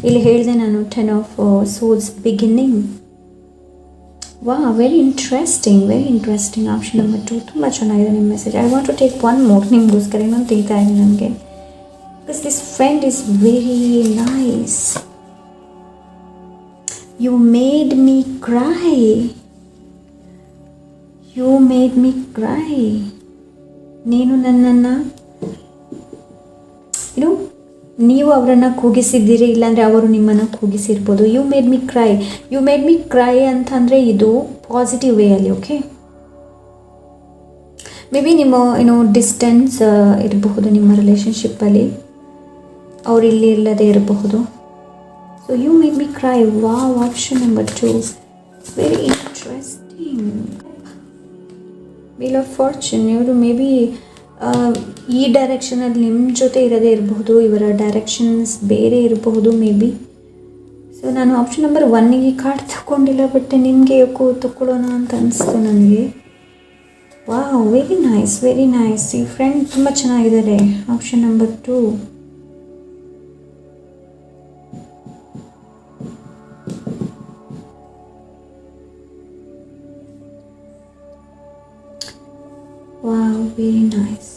ಇಲ್ಲಿ ಹೇಳಿದೆ ನಾನು 10 of souls beginning. Wow, very interesting. Option number 2 ತುಂಬ ಚೆನ್ನಾಗಿದೆ ನಿಮ್ಮ message. I want to take one more ನಿಮಗೋಸ್ಕರ. ಇನ್ನೊಂದು ತೆಗಿತಾ ಇದ್ದೀನಿ ನನಗೆ. Because this friend is very nice. You made me cry. You made me cry. ನೀನು ನನ್ನನ್ನು ನೀವು ಅವರನ್ನು ಕೂಗಿಸಿದ್ದೀರಿ, ಇಲ್ಲಾಂದರೆ ಅವರು ನಿಮ್ಮನ್ನು ಕೂಗಿಸಿರ್ಬೋದು. ಯು ಮೇಡ್ ಮಿ ಕ್ರೈ ಅಂತಂದರೆ ಇದು ಪಾಸಿಟಿವ್ ವೇಯಲ್ಲಿ. ಓಕೆ, ಮೇ ಬಿ ನಿಮ್ಮ ಡಿಸ್ಟೆನ್ಸ್ ಇರಬಹುದು ನಿಮ್ಮ ರಿಲೇಷನ್ಶಿಪ್ಪಲ್ಲಿ, ಅವ್ರು ಇಲ್ಲಿ ಇಲ್ಲದೆ ಇರಬಹುದು. So you made me cry. Wow. Option number 2 very interesting. Wheel of fortune. ಇವರು ಮೇ ಬಿ ಈ ಡೈರೆಕ್ಷನಲ್ಲಿ ನಿಮ್ಮ ಜೊತೆ ಇರದೇ ಇರಬಹುದು, ಇವರ ಡೈರೆಕ್ಷನ್ಸ್ ಬೇರೆ ಇರಬಹುದು ಮೇ ಬಿ. ಸೊ ನಾನು ಆಪ್ಷನ್ ನಂಬರ್ 1ಗೆ ಕಾರ್ಡ್ ತಗೊಂಡಿಲ್ಲ, ಬಟ್ ನಿಮಗೆ ಯಾಕೋ ತಗೊಳ್ಳೋಣ ಅಂತ ಅನಿಸ್ತು ನನಗೆ. Wow, very nice. ಈ ಫ್ರೆಂಡ್ ತುಂಬ ಚೆನ್ನಾಗಿದ್ದಾರೆ. Option number 2. Wow, very nice.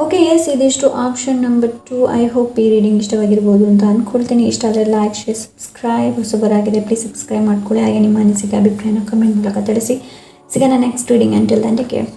Okay, yes, ಇದಿಷ್ಟು ಆಪ್ಷನ್ ನಂಬರ್ 2. ಐ ಹೋಪ್ ಈ ರೀಡಿಂಗ್ ಇಷ್ಟವಾಗಿರ್ಬೋದು ಅಂತ ಅಂದ್ಕೊಳ್ತೀನಿ. ಇಷ್ಟ ಆದರೆ ಲೈಕ್, ಶೇರ್, ಸಬ್ಸ್ಕ್ರೈಬ್. ಹೊಸಬರಾಗಿದೆ ಪ್ಲೀಸ್ ಸಬ್ಸ್ಕ್ರೈಬ್ ಮಾಡ್ಕೊಳ್ಳಿ. ಹಾಗೆ ನಿಮ್ಮ ಅನಿಸಿಕೆ ಅಭಿಪ್ರಾಯನ ಕಮೆಂಟ್ ಮೂಲಕ ತಿಳಿಸಿ. ಸಿಗೋಣ next reading. Until then take care.